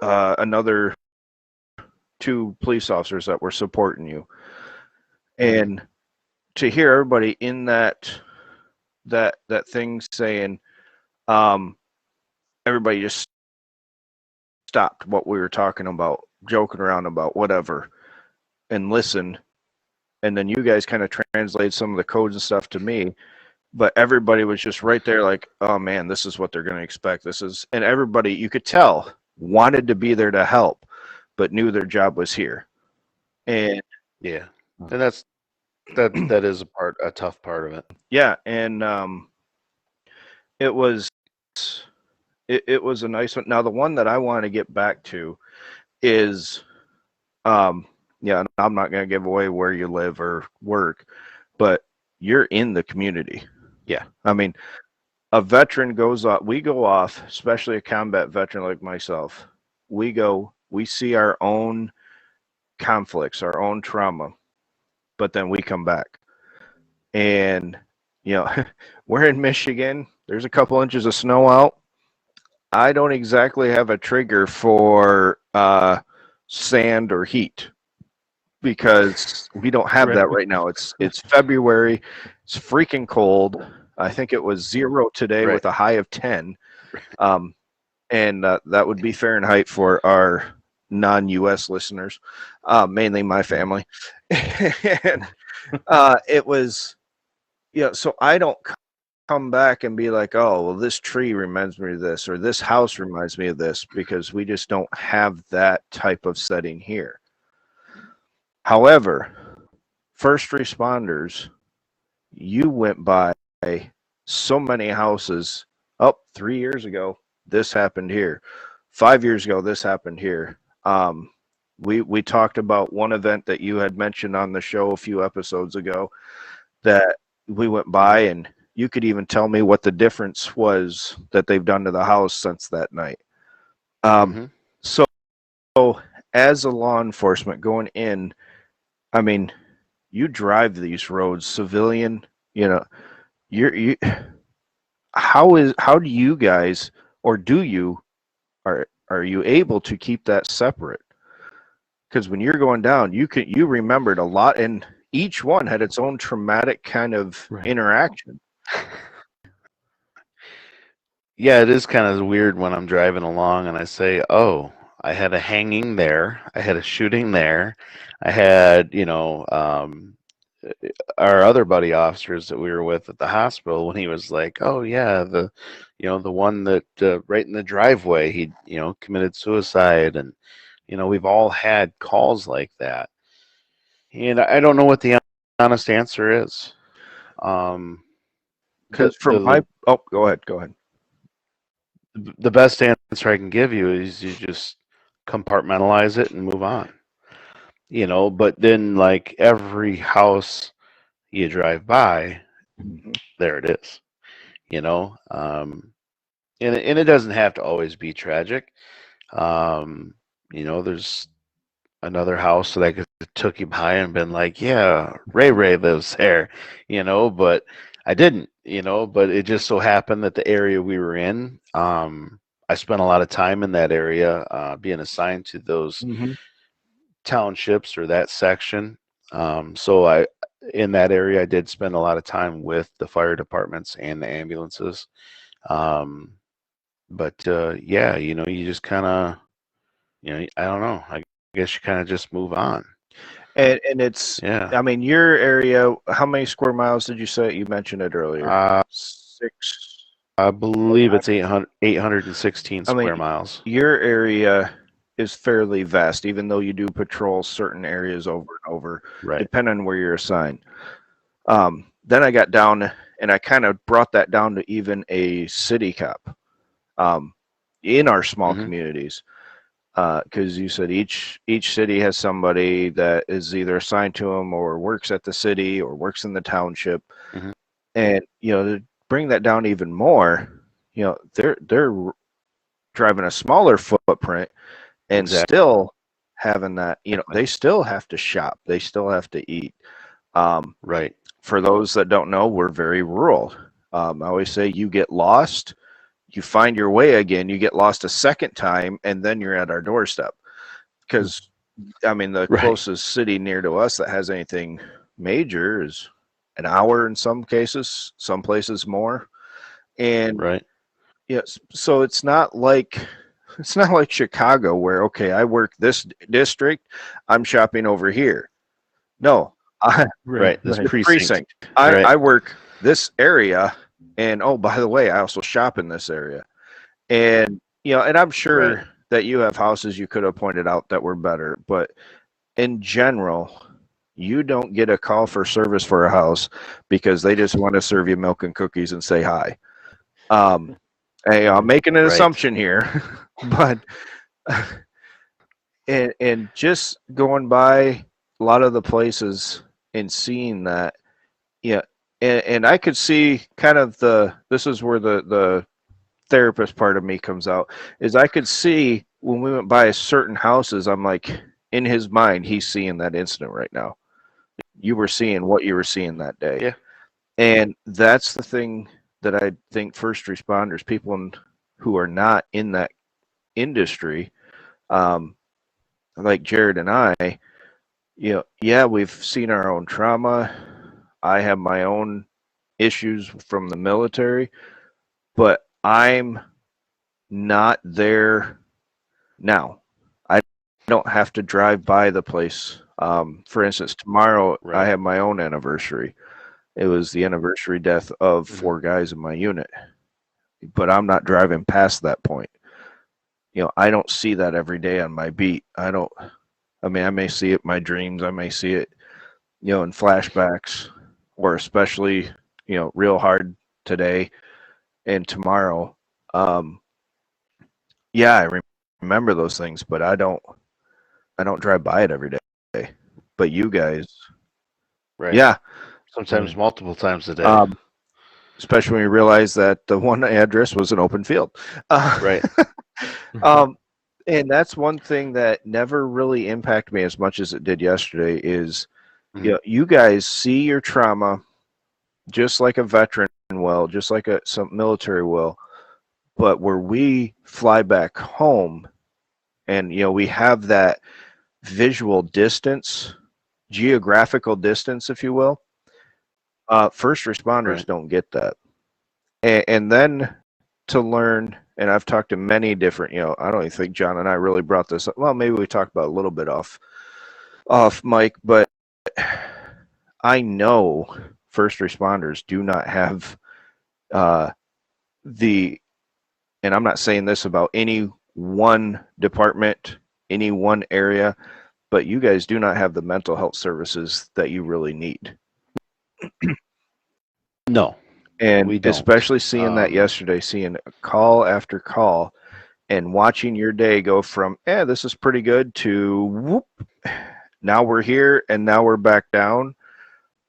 another 2 police officers that were supporting you, and to hear everybody in that thing saying, everybody just stopped what we were talking about, joking around about whatever, and listened. And then you guys kind of translate some of the codes and stuff to me, but everybody was just right there like, oh man, this is what they're going to expect. And everybody, you could tell, wanted to be there to help, but knew their job was here. And
yeah, and that is a tough part of it.
Yeah, and it was a nice one. Now the one that I want to get back to is, yeah, I'm not going to give away where you live or work, but you're in the community.
Yeah.
I mean, a veteran goes off, we go off, especially a combat veteran like myself. We see our own conflicts, our own trauma, but then we come back. And, we're in Michigan. There's a couple inches of snow out. I don't exactly have a trigger for sand or heat, because we don't have that right now. It's February. It's freaking cold. I think it was 0 today with a high of 10. And that would be Fahrenheit for our non-US listeners, mainly my family. And it was, so I don't come back and be like, oh, well, this tree reminds me of this, or this house reminds me of this, because we just don't have that type of setting here. However, first responders, you went by so many houses. 3 years ago, this happened here. 5 years ago, this happened here. We talked about one event that you had mentioned on the show a few episodes ago that we went by, and you could even tell me what the difference was that they've done to the house since that night. So as a law enforcement going in, I mean, you drive these roads, civilian, how do you guys, or are you able to keep that separate? Because when you're going down, you remembered a lot, and each one had its own traumatic kind of interaction.
Yeah, it is kind of weird when I'm driving along and I say, oh, I had a hanging there, I had a shooting there, I had, our other buddy officers that we were with at the hospital, when he was like, oh yeah, the one that right in the driveway, he, committed suicide. And, we've all had calls like that. And I don't know what the honest answer is.
Because go ahead.
The best answer I can give you is you just compartmentalize it and move on. But then, like, every house you drive by, there it is. And it doesn't have to always be tragic. There's another house that I could took you by and been like, yeah, Ray lives there, but I didn't, but it just so happened that the area we were in, I spent a lot of time in that area, being assigned to those townships or that section. So in that area, I did spend a lot of time with the fire departments and the ambulances. But yeah, you just kind of, I don't know. I guess you kind of just move on.
And it's,
yeah.
I mean, your area, how many square miles did you say? You mentioned it earlier. 6.
I believe it's 816 square miles.
Your area is fairly vast, even though you do patrol certain areas over and over, depending on where you're assigned. Then I got down, and I kind of brought that down to even a city cop in our small communities. Because you said each city has somebody that is either assigned to them or works at the city or works in the township. And to bring that down even more, they're driving a smaller footprint and still having that. They still have to shop. They still have to eat.
Right.
For those that don't know, we're very rural. I always say you get lost, you find your way again, you get lost a second time, and then you're at our doorstep. Because, the closest city near to us that has anything major is an hour in some cases, some places more. And so it's not like Chicago where, okay, I work this district, I'm shopping over here. No,
this precinct.
I work this area, and oh, by the way, I also shop in this area. And and I'm sure that you have houses you could have pointed out that were better, but in general, you don't get a call for service for a house because they just want to serve you milk and cookies and say hi. Hey, I'm making an assumption here, but and just going by a lot of the places and seeing that, and I could see kind of this is where the therapist part of me comes out, is I could see when we went by certain houses, I'm like, in his mind, he's seeing that incident right now. You were seeing what you were seeing that day.
Yeah.
And that's the thing that I think first responders, people who are not in that industry, like Jerrod and I, we've seen our own trauma. I have my own issues from the military, but I'm not there now. I don't have to drive by the place. For instance, tomorrow I have my own anniversary. It was the anniversary death of 4 guys in my unit, but I'm not driving past that point. I don't see that every day on my beat. I may see it in my dreams. I may see it, in flashbacks, or especially, real hard today and tomorrow. I remember those things, but I don't drive by it every day. But you guys,
sometimes multiple times a day.
Especially when you realize that the one address was an open field. And that's one thing that never really impacted me as much as it did yesterday is, you guys see your trauma just like a veteran will, just like some military will, but where we fly back home and, we have that visual distance, geographical distance, if you will, first responders don't get that. And then to learn, and I've talked to many different, I don't even think John and I really brought this up. Well, maybe we talked about it a little bit off mic, but I know first responders do not have and I'm not saying this about any one department, any one area, but you guys do not have the mental health services that you really need.
No.
And especially seeing that yesterday, seeing call after call and watching your day go from, this is pretty good, to whoop, now we're here and now we're back down.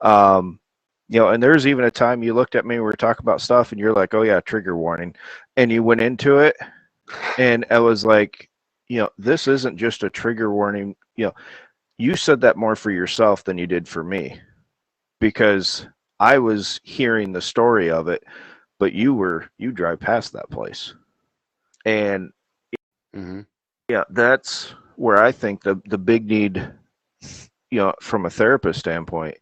And there's even a time you looked at me, we were talking about stuff and you're like, oh yeah, trigger warning. And you went into it and I was like, this isn't just a trigger warning. You said that more for yourself than you did for me, because I was hearing the story of it, but you drive past that place. And that's where I think the big need, from a therapist standpoint,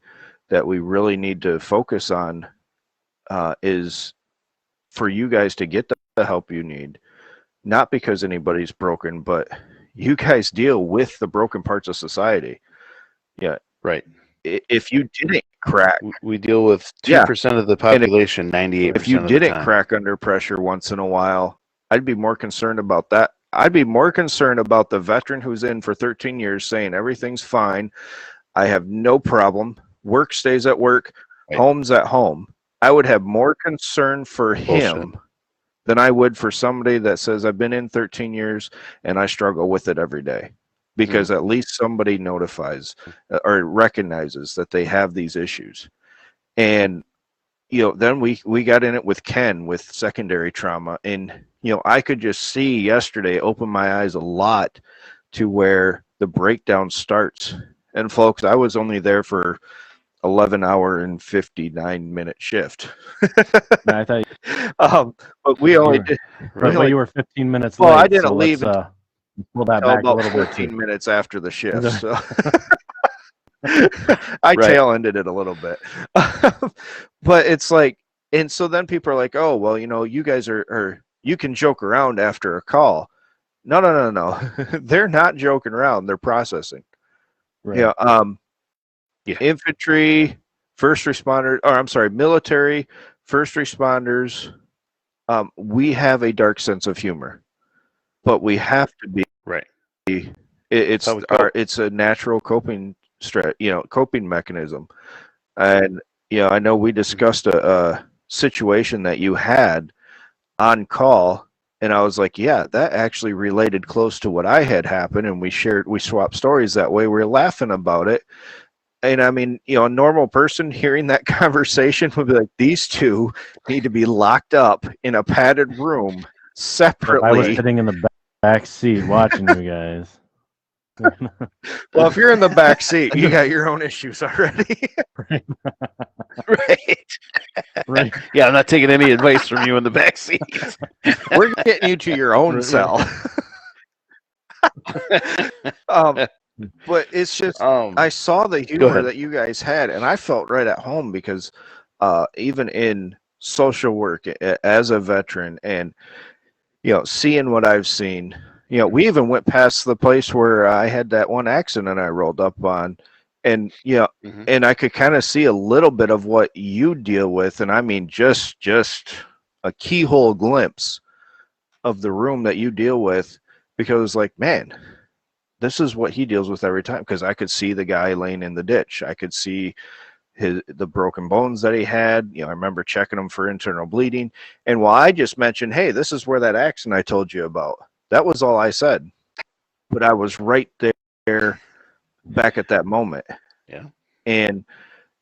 that we really need to focus on is for you guys to get the help you need, not because anybody's broken, but you guys deal with the broken parts of society. If you didn't crack,
we deal with 2% of the population, 98%.
If you didn't crack under pressure once in a while, I'd be more concerned about that. I'd be more concerned about the veteran who's in for 13 years saying everything's fine, I have no problem, work stays at work, home's at home. I would have more concern for him than I would for somebody that says I've been in 13 years and I struggle with it every day. Because at least somebody notifies or recognizes that they have these issues. And then we got in it with Ken with secondary trauma, and I could just see yesterday, open my eyes a lot to where the breakdown starts. And folks, I was only there for 11-hour and 59-minute shift.
I thought
but we only did.
But you were 15 minutes
well,
late.
I didn't
so
leave
let's, pull that back
about
a little
14
bit.
minutes after the shift. So I tail ended it a little bit. But it's like, and so then people are like, oh, well, you guys are you can joke around after a call. No. They're not joking around. They're processing.
Right.
Infantry, first responders, or I'm sorry, military, first responders. We have a dark sense of humor, but we have to be
right.
It's a natural coping coping mechanism. And I know we discussed a situation that you had on call, and I was like, yeah, that actually related close to what I had happened, and we swapped stories that way. We were laughing about it. And I mean, a normal person hearing that conversation would be like, these two need to be locked up in a padded room separately.
I was sitting in the back seat watching you guys.
Well, if you're in the back seat, you got your own issues already.
Right. Yeah, I'm not taking any advice from you in the back seat.
We're getting you to your own cell. But it's just, I saw the humor that you guys had, and I felt right at home because even in social work as a veteran, and seeing what I've seen, we even went past the place where I had that one accident I rolled up on, and and I could kind of see a little bit of what you deal with, and I mean just a keyhole glimpse of the room that you deal with, because like, man, this is what he deals with every time, because I could see the guy laying in the ditch. I could see the broken bones that he had. I remember checking him for internal bleeding. And while I just mentioned, hey, this is where that accident I told you about, that was all I said. But I was right there back at that moment.
Yeah.
And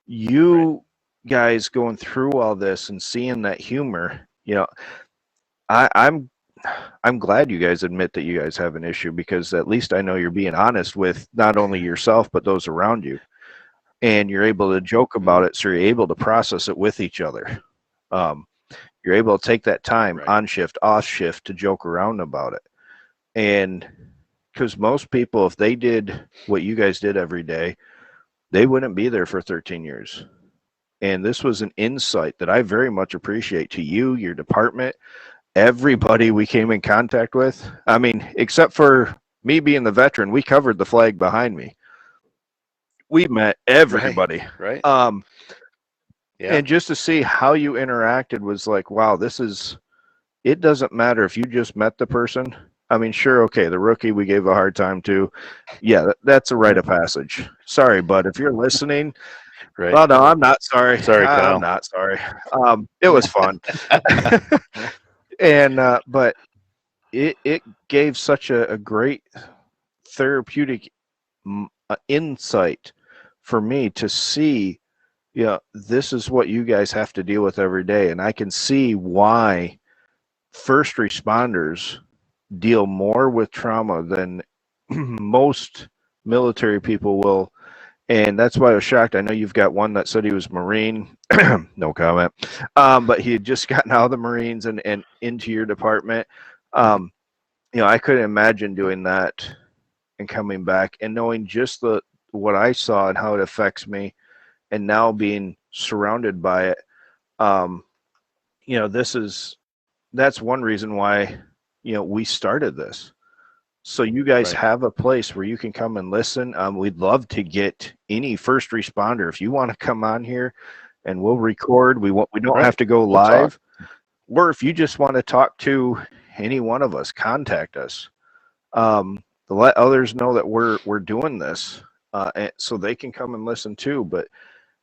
you guys going through all this and seeing that humor, I'm glad you guys admit that you guys have an issue, because at least I know you're being honest with not only yourself, but those around you. And you're able to joke about it, so you're able to process it with each other. You're able to take that time on shift, off shift, to joke around about it. And because most people, if they did what you guys did every day, they wouldn't be there for 13 years. And this was an insight that I very much appreciate to you, your department, everybody we came in contact with. I mean, except for me being the veteran, we covered the flag behind me. We met everybody.
Right.
And just to see how you interacted was like, wow, it doesn't matter if you just met the person. I mean, sure, okay, the rookie we gave a hard time to. Yeah, that's a rite of passage. Sorry, bud, if you're listening.
Right.
Oh, no, I'm not sorry.
Sorry, Kyle.
I'm not sorry. It was fun. And but it gave such a great therapeutic insight for me to see, this is what you guys have to deal with every day. And I can see why first responders deal more with trauma than most military people will. And that's why I was shocked. I know you've got one that said he was Marine. No comment. But he had just gotten out of the Marines and into your department. I couldn't imagine doing that and coming back and knowing just what I saw and how it affects me, and now being surrounded by it. That's one reason why, we started this. So you guys have a place where you can come and listen. We'd love to get any first responder. If you want to come on here and we'll record, we don't have to go live. Or if you just want to talk to any one of us, contact us. To let others know that we're doing this, so they can come and listen too. But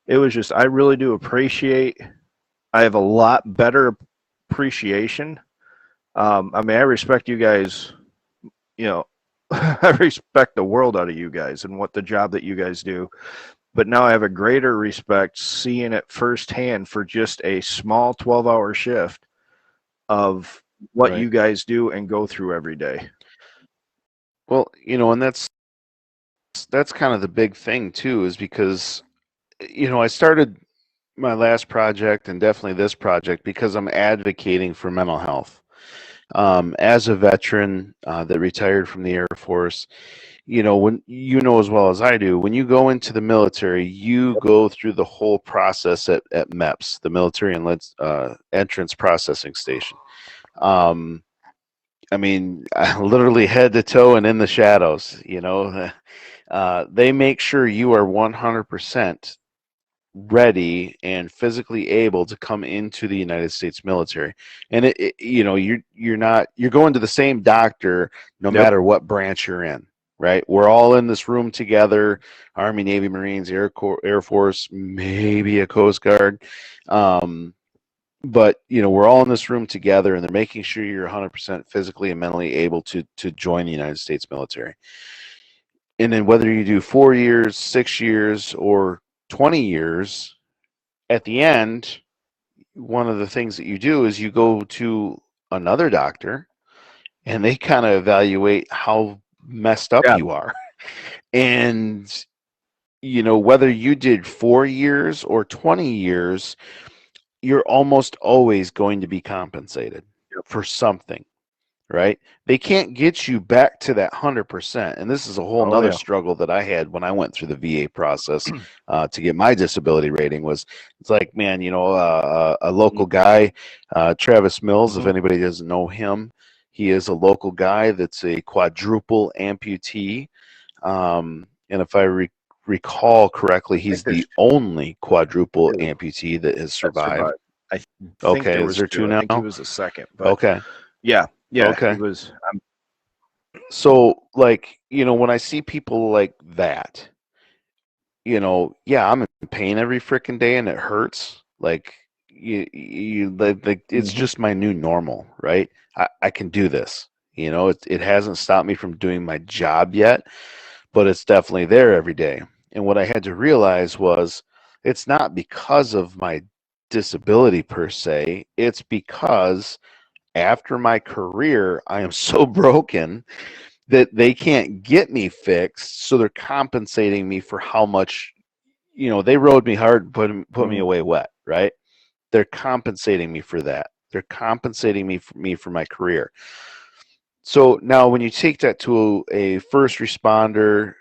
it was just, I really do appreciate. I have a lot better appreciation. I mean, I respect you guys. I respect the world out of you guys and what the job that you guys do. but now I have a greater respect seeing it firsthand for just a small 12-hour shift of what you guys do and go through every day.
Well, and that's kind of the big thing too, is because, I started my last project and definitely this project because I'm advocating for mental health. As a veteran that retired from the Air Force, when as well as I do, when you go into the military, you go through the whole process at MEPS, the Military and Entrance Processing Station. I mean, literally head to toe and in the shadows. They make sure you are 100% ready and physically able to come into the United States military. And you're going to the same doctor no matter what branch you're in, right? We're all in this room together, Army, Navy, Marines, Air Force, maybe a Coast Guard. But we're all in this room together, and they're making sure you're 100% physically and mentally able to join the United States military. And then whether you do 4 years, 6 years, or 20 years, at the end, one of the things that you do is you go to another doctor, and they kind of evaluate how messed up you are. And, whether you did 4 years or 20 years, you're almost always going to be compensated for something. Right? They can't get you back to that 100%. And this is a whole nother struggle that I had when I went through the VA process to get my disability rating. It's like, man, a local guy, Travis Mills, if anybody doesn't know him, he is a local guy that's a quadruple amputee. And if I recall correctly, he's the only quadruple amputee that has survived.
I think there was 2 now? I think he was the second. But Yeah.
Okay.
He was.
So, when I see people like that, I'm in pain every freaking day and it hurts. It's just my new normal, right? I can do this. It hasn't stopped me from doing my job yet, but it's definitely there every day. And what I had to realize was it's not because of my disability per se. It's because after my career, I am so broken that they can't get me fixed. So they're compensating me for how much, they rode me hard, put me away wet, right? They're compensating me for that. They're compensating me for my career. So now when you take that to a first responder,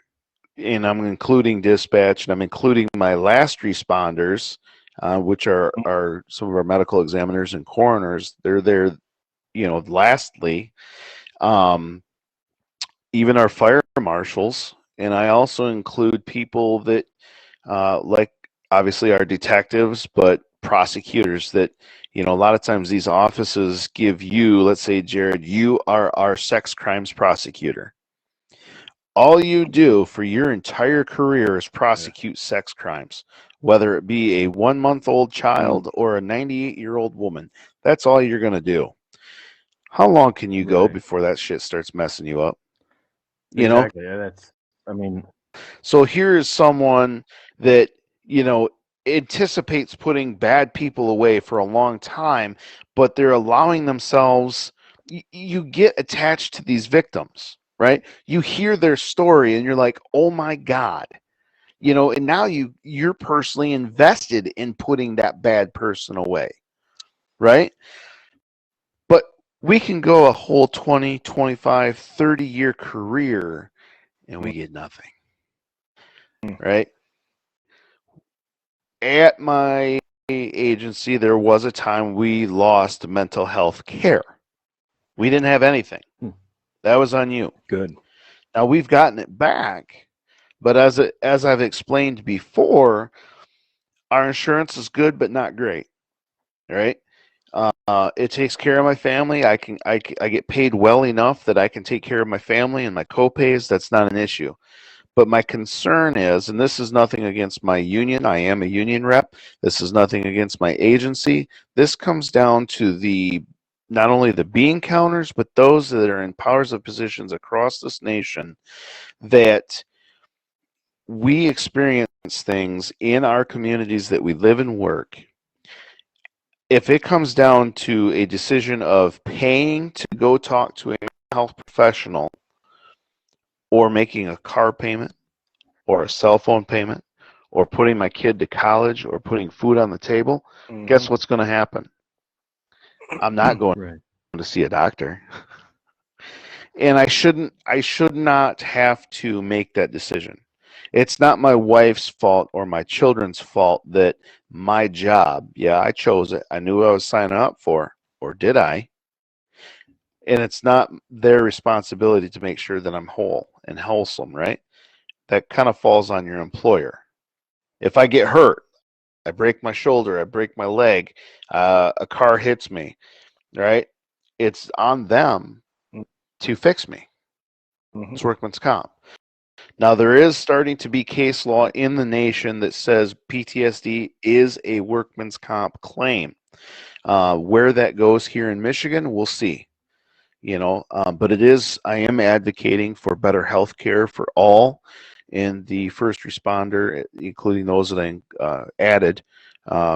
and I'm including dispatch, and I'm including my last responders, which are some of our medical examiners and coroners, they're there. Lastly, even our fire marshals, and I also include people that, like obviously our detectives, but prosecutors that, a lot of times these offices give you, let's say, Jerrod, you are our sex crimes prosecutor. All you do for your entire career is prosecute sex crimes, whether it be a 1-month-old child or a 98-year-old woman. That's all you're going to do. How long can you go before that shit starts messing you up?
Exactly.
So here is someone that, anticipates putting bad people away for a long time, but they're allowing themselves, you get attached to these victims, right? You hear their story and you're like, oh my God, and now you're personally invested in putting that bad person away, right? But we can go a whole 20, 25, 30-year career and we get nothing, right? At my agency, there was a time we lost mental health care. We didn't have anything. That was on you.
Good.
Now we've gotten it back, but as I've explained before, our insurance is good but not great, right? It takes care of my family. I get paid well enough that I can take care of my family and my co-pays. That's not an issue. But my concern is, and this is nothing against my union, I am a union rep. This is nothing against my agency. This comes down to not only the bean counters, but those that are in powers of positions across this nation that we experience things in our communities that we live and work. If it comes down to a decision of paying to go talk to a health professional, or making a car payment, or a cell phone payment, or putting my kid to college, or putting food on the table, guess what's going to happen? I'm not going to see a doctor. And I should not have to make that decision. It's not my wife's fault or my children's fault that my job, yeah, I chose it. I knew what I was signing up for, or did I? And it's not their responsibility to make sure that I'm whole and wholesome, right? That kind of falls on your employer. If I get hurt, I break my shoulder, I break my leg, a car hits me, right? It's on them to fix me. It's workman's comp. Now, there is starting to be case law in the nation that says PTSD is a workman's comp claim. Where that goes here in Michigan, we'll see. But I am advocating for better health care for all in the first responder, including those that I added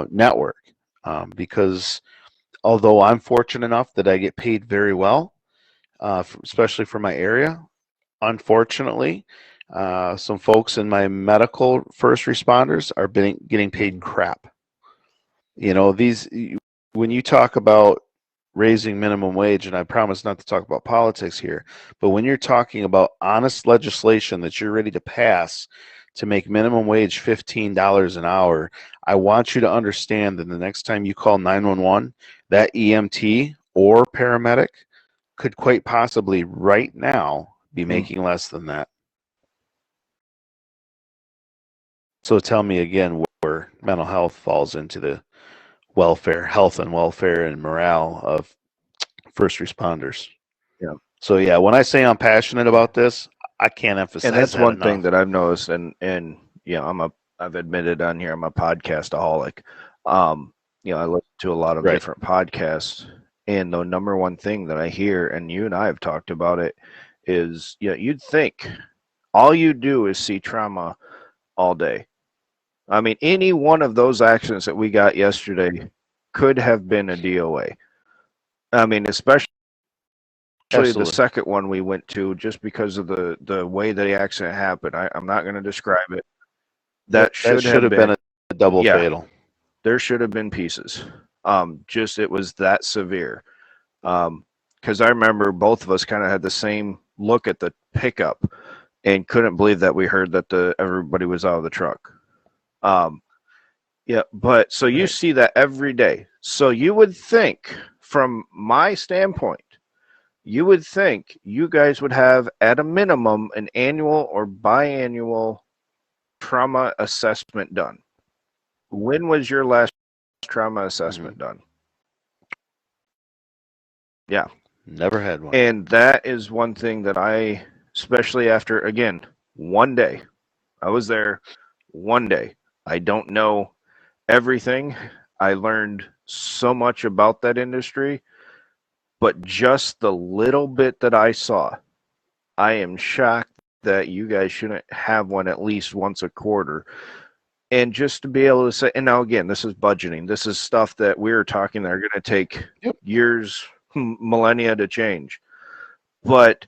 network. Because although I'm fortunate enough that I get paid very well, especially for my area, unfortunately, some folks in my medical first responders are getting paid crap. When you talk about raising minimum wage, and I promise not to talk about politics here, but when you're talking about honest legislation that you're ready to pass to make minimum wage $15 an hour, I want you to understand that the next time you call 911, that EMT or paramedic could quite possibly right now be making less than that. So tell me again where mental health falls into the health and welfare and morale of first responders.
Yeah.
So yeah, when I say I'm passionate about this, I can't emphasize that.
And that's one
enough.
thing that I've noticed, and I've admitted on here I'm a podcastaholic. I listen to a lot of different podcasts, and the number one thing that I hear, and you and I have talked about it, is you'd think all you do is see trauma all day. I mean, any one of those accidents that we got yesterday could have been a DOA. I mean, especially the second one we went to, just because of the way that the accident happened. I'm not going to describe it. That should have been
a double fatal.
There should have been pieces. It was that severe. Because I remember both of us kind of had the same look at the pickup and couldn't believe that we heard that everybody was out of the truck. But so you see that every day. So you would think, from my standpoint, you would think you guys would have at a minimum an annual or biannual trauma assessment done. When was your last trauma assessment done? Yeah.
Never had one.
And that is one thing that I, especially after, again, one day, I was there one day. I don't know everything. I learned so much about that industry, but just the little bit that I saw, I am shocked that you guys shouldn't have one at least once a quarter. And just to be able to say, and now again, this is budgeting. This is stuff that we're talking that are going to take years, millennia to change. But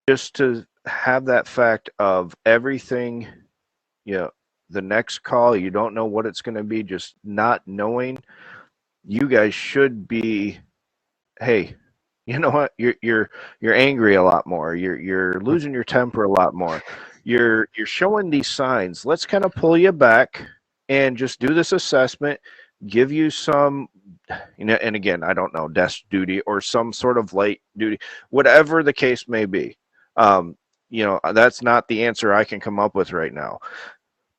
just to have that fact of everything, the next call, you don't know what it's going to be, just not knowing, you guys should be, hey, you know what? You're angry a lot more. You're losing your temper a lot more. You're showing these signs. Let's kind of pull you back and just do this assessment, give you some, and again, I don't know, desk duty or some sort of light duty, whatever the case may be. That's not the answer I can come up with right now.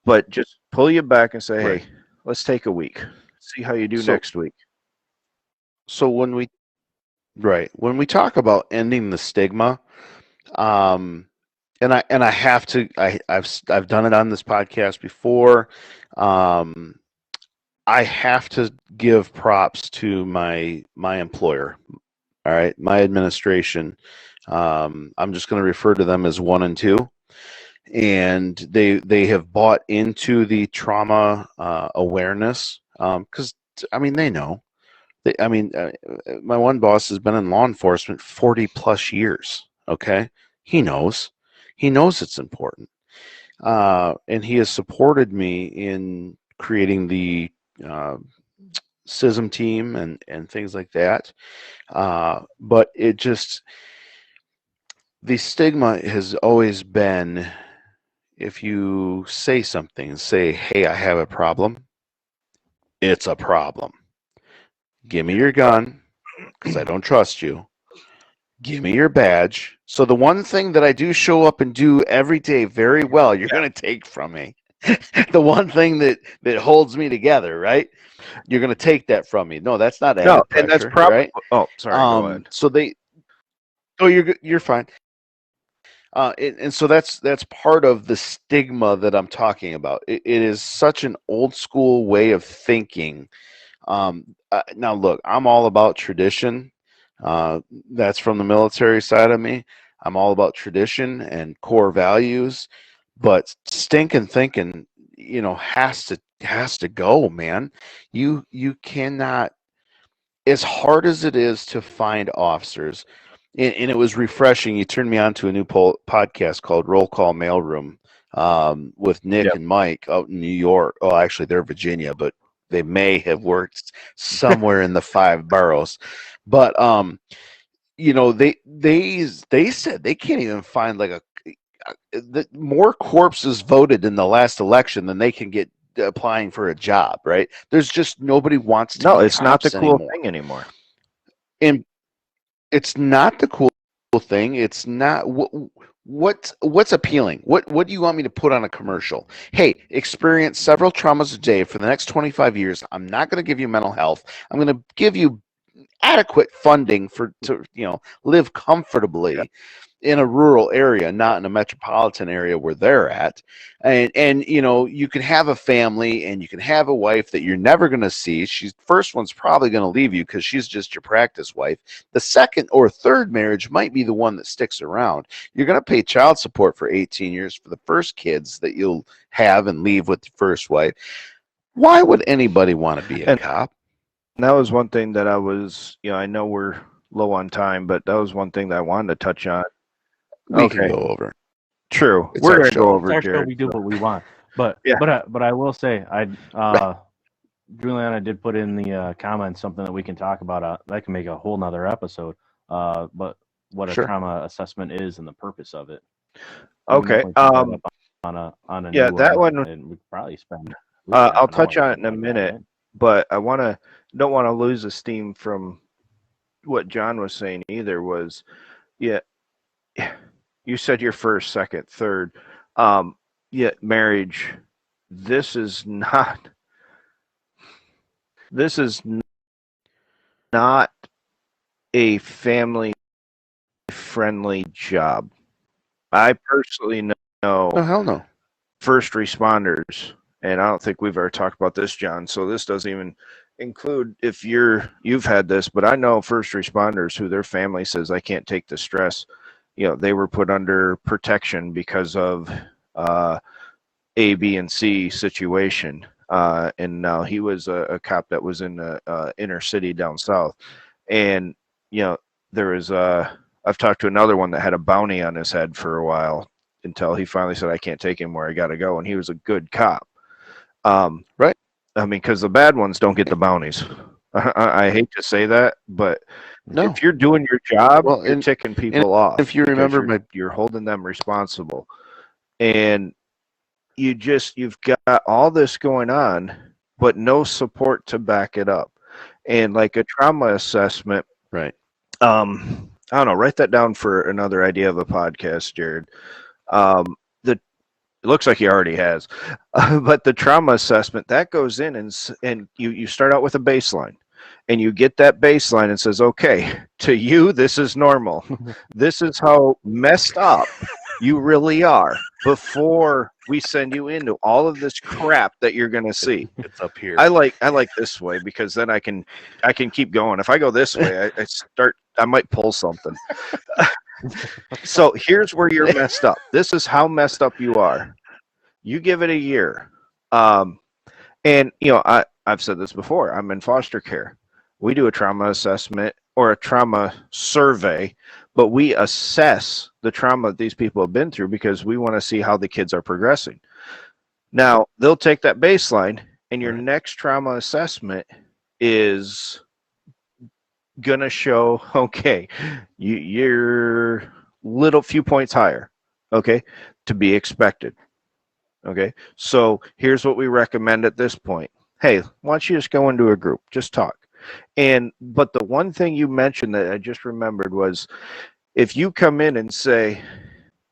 But just pull you back and say, hey, let's take a week. See how you do next week.
So when we talk about ending the stigma, and I have to, I've done it on this podcast before. I have to give props to my employer. All right, my administration. I'm just going to refer to them as 1 and 2. and they have bought into the trauma awareness, because I mean they know. My one boss has been in law enforcement 40 plus years. Okay, he knows it's important, and he has supported me in creating the SISM team and things like that. But it just, the stigma has always been, if you say something, say, hey, I have a problem, it's a problem. Give me your gun, because I don't trust you. Give me your badge. So the one thing that I do show up and do every day very well, you're going to take from me. The one thing that holds me together, right? You're going to take that from me. No, that's not added pressure,
and that's probably
right?
Oh, sorry. Go ahead.
So you're fine. And so that's part of the stigma that I'm talking about. It is such an old school way of thinking. Now, look, I'm all about tradition. That's from the military side of me. I'm all about tradition and core values, but stinking thinking, has to go, man. You cannot, as hard as it is to find officers, and it was refreshing. You turned me on to a new podcast called Roll Call Mailroom, with Nick and Mike out in New York. Oh, actually, they're Virginia, but they may have worked somewhere in the 5 boroughs. But they said they can't even find more corpses voted in the last election than they can get applying for a job, right? There's just nobody wants to.
No, it's not the cool
anymore.
thing anymore.
And it's not the cool thing. It's not what's appealing. What do you want me to put on a commercial? Hey, experience several traumas a day for the next 25 years. I'm not going to give you mental health. I'm going to give you adequate funding to live comfortably in a rural area, not in a metropolitan area where they're at. And you can have a family and you can have a wife that you're never going to see. First one's probably going to leave you because she's just your practice wife. The second or third marriage might be the one that sticks around. You're going to pay child support for 18 years for the first kids that you'll have and leave with the first wife. Why would anybody want to be a cop?
And that was one thing that I was, I know we're low on time, but that was one thing that I wanted to touch on.
We can go over.
True.
We're going to go
over, Jerrod. We do what we want. But but I will say, Juliana did put in the comments something that we can talk about. That can make a whole nother episode. But what a trauma assessment is and the purpose of it.
Okay.
On a
that one.
And we probably spend.
I'll touch on it in a minute, but I don't want to lose esteem from what John was saying either. Was you said your first, second, third, marriage. This is not a family friendly job. I personally know
oh, hell no.
first responders, and I don't think we've ever talked about this, John, so this doesn't even include if you've had this, but I know first responders who their family says, I can't take the stress. They were put under protection because of A, B, and C situation. And now he was a cop that was in the inner city down south. And, there was I've talked to another one that had a bounty on his head for a while until he finally said, I can't take him where I got to go. And he was a good cop.
Right.
I mean, because the bad ones don't get the bounties. I hate to say that, but if you're doing your job, you're ticking people off.
If you remember,
you're holding them responsible, and you've got all this going on, but no support to back it up. And like a trauma assessment,
right?
I don't know. Write that down for another idea of a podcast, Jerrod. It looks like he already has, but the trauma assessment that goes in and you start out with a baseline, and you get that baseline and says, okay, to you this is normal. This is how messed up you really are before we send you into all of this crap that you're going to see.
It's up here.
I like this way because then I can keep going. If I go this way, I might pull something. So here's where you're messed up. This is how messed up you are. You give it a year. And, I've said this before. I'm in foster care. We do a trauma assessment or a trauma survey, but we assess the trauma that these people have been through because we want to see how the kids are progressing. Now, they'll take that baseline, and your next trauma assessment is going to show, okay, you're few points higher, okay, to be expected. Okay, so here's what we recommend at this point. Hey, why don't you just go into a group, just talk. But the one thing you mentioned that I just remembered was, if you come in and say,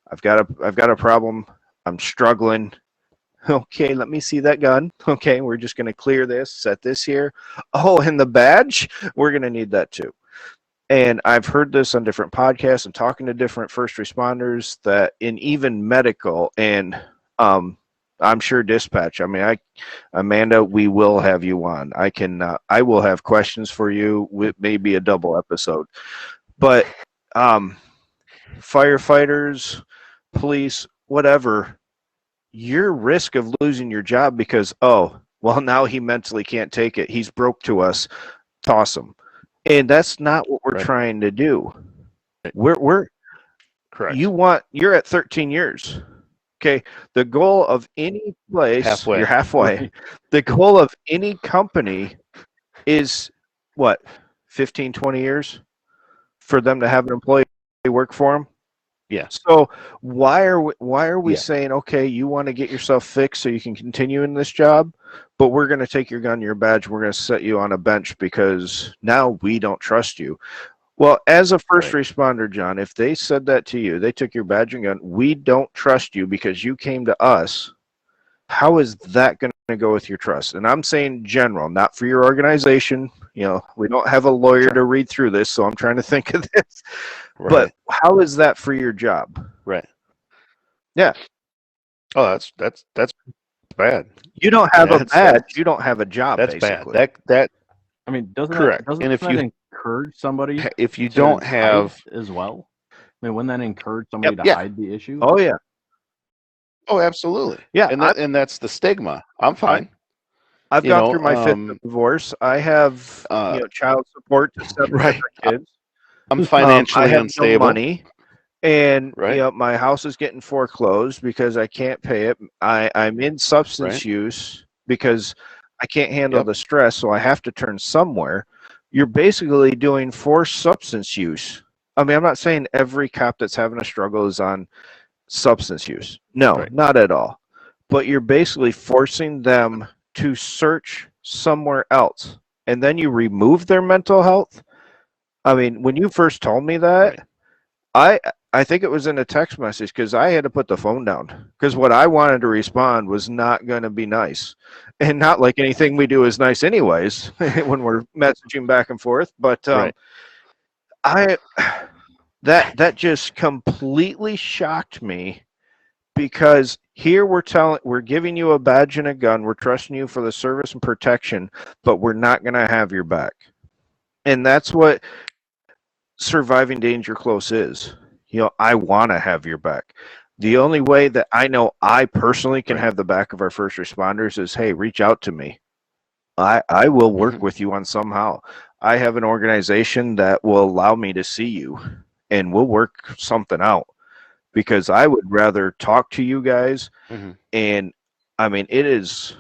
I've got a problem, I'm struggling. Okay, let me see that gun. Okay, we're just going to clear this, set this here. Oh, and the badge, we're going to need that too. And I've heard this on different podcasts and talking to different first responders that in even medical and I'm sure dispatch. I mean, Amanda, we will have you on. I will have questions for you with maybe a double episode. But firefighters, police, whatever, your risk of losing your job because, now he mentally can't take it. He's broke to us. Toss him. And that's not what we're trying to do. We're correct. You're at 13 years. Okay, the goal of any place, you're halfway. The goal of any company is what, 15, 20 years for them to have an employee work for them?
Yeah.
So why are we saying, okay, you want to get yourself fixed so you can continue in this job, but we're going to take your gun, your badge, we're going to set you on a bench because now we don't trust you. Well, as a first responder, John, if they said that to you, they took your badge and gun, we don't trust you because you came to us, how is that going to go with your trust? And I'm saying general, not for your organization. We don't have a lawyer to read through this, so I'm trying to think of this. But how is that for your job?
Right.
Yeah.
Oh, that's bad.
You don't have a badge. You don't have a job,
that's
basically.
Bad.
I mean, doesn't
and if
that encourage somebody
if you don't have
as well? I mean, wouldn't that encourage somebody to hide the issue?
Oh yeah.
Oh, absolutely.
Yeah,
and that's the stigma. I'm fine.
I've gone through my fifth divorce. I have child support to 7 different kids.
I'm financially
I have
unstable.
No money, and my house is getting foreclosed because I can't pay it. I'm in substance use because I can't handle the stress, so I have to turn somewhere. You're basically doing forced substance use. I mean, I'm not saying every cop that's having a struggle is on substance use. No, not at all. But you're basically forcing them to search somewhere else. And then you remove their mental health. I mean, when you first told me that, I think it was in a text message because I had to put the phone down because what I wanted to respond was not going to be nice. And not like anything we do is nice anyways when we're messaging back and forth. But that just completely shocked me because here we're giving you a badge and a gun. We're trusting you for the service and protection, but we're not going to have your back. And that's what surviving danger close is. I want to have your back. The only way that I know I personally can have the back of our first responders is, hey, reach out to me. I will work with you on somehow. I have an organization that will allow me to see you, and we'll work something out because I would rather talk to you guys. And I mean, it is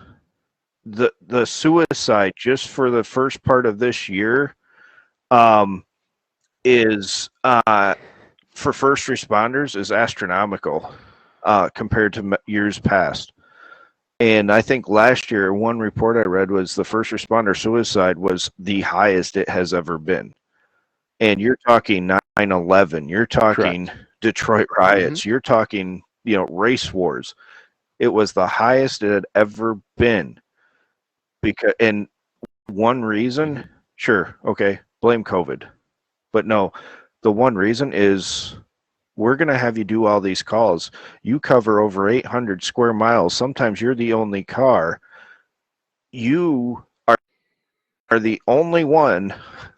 the suicide just for the first part of this year is for first responders is astronomical compared to years past. And I think last year, one report I read was the first responder suicide was the highest it has ever been. And you're talking 9/11, you're talking Detroit riots, you're talking, race wars. It was the highest it had ever been. And one reason, sure, okay, blame COVID. But no, the one reason is we're going to have you do all these calls. You cover over 800 square miles. Sometimes you're the only car. You are the only one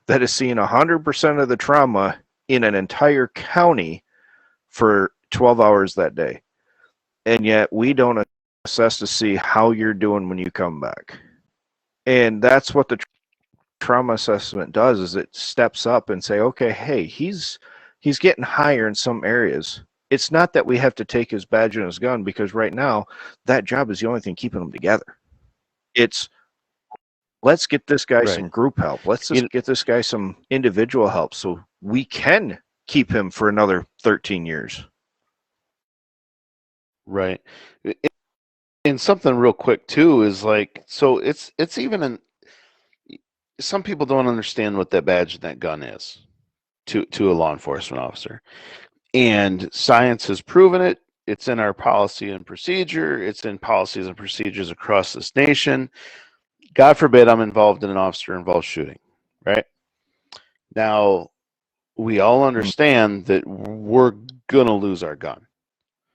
that is seeing 100% of the trauma in an entire county for 12 hours that day. And yet we don't assess to see how you're doing when you come back. And that's what the trauma assessment does, is it steps up and say, okay, hey, he's getting higher in some areas. It's not that we have to take his badge and his gun, because right now that job is the only thing keeping them together. It's, let's get this guy some group help. Let's just get this guy some individual help so we can keep him for another 13 years.
Right. And something real quick too is like, so it's even some people don't understand what that badge and that gun is to a law enforcement officer. And science has proven it. It's in our policy and procedure. It's in policies and procedures across this nation. God forbid I'm involved in an officer-involved shooting, right? Now, we all understand that we're going to lose our gun,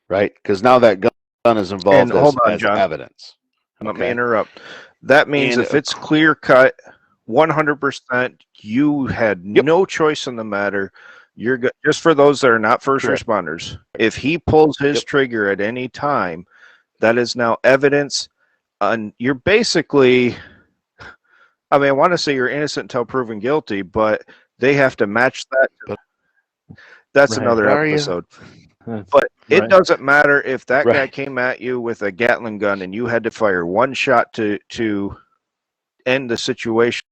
right? Because now that gun is involved as evidence.
Let me interrupt. That means if it's clear-cut, 100%, you had no choice in the matter. You're good. Just for those that are not first responders, if he pulls his trigger at any time, that is now evidence. And you're basically, I mean, I want to say you're innocent until proven guilty, but they have to match that. That's another episode. But it doesn't matter if that guy came at you with a Gatling gun and you had to fire one shot to end the situation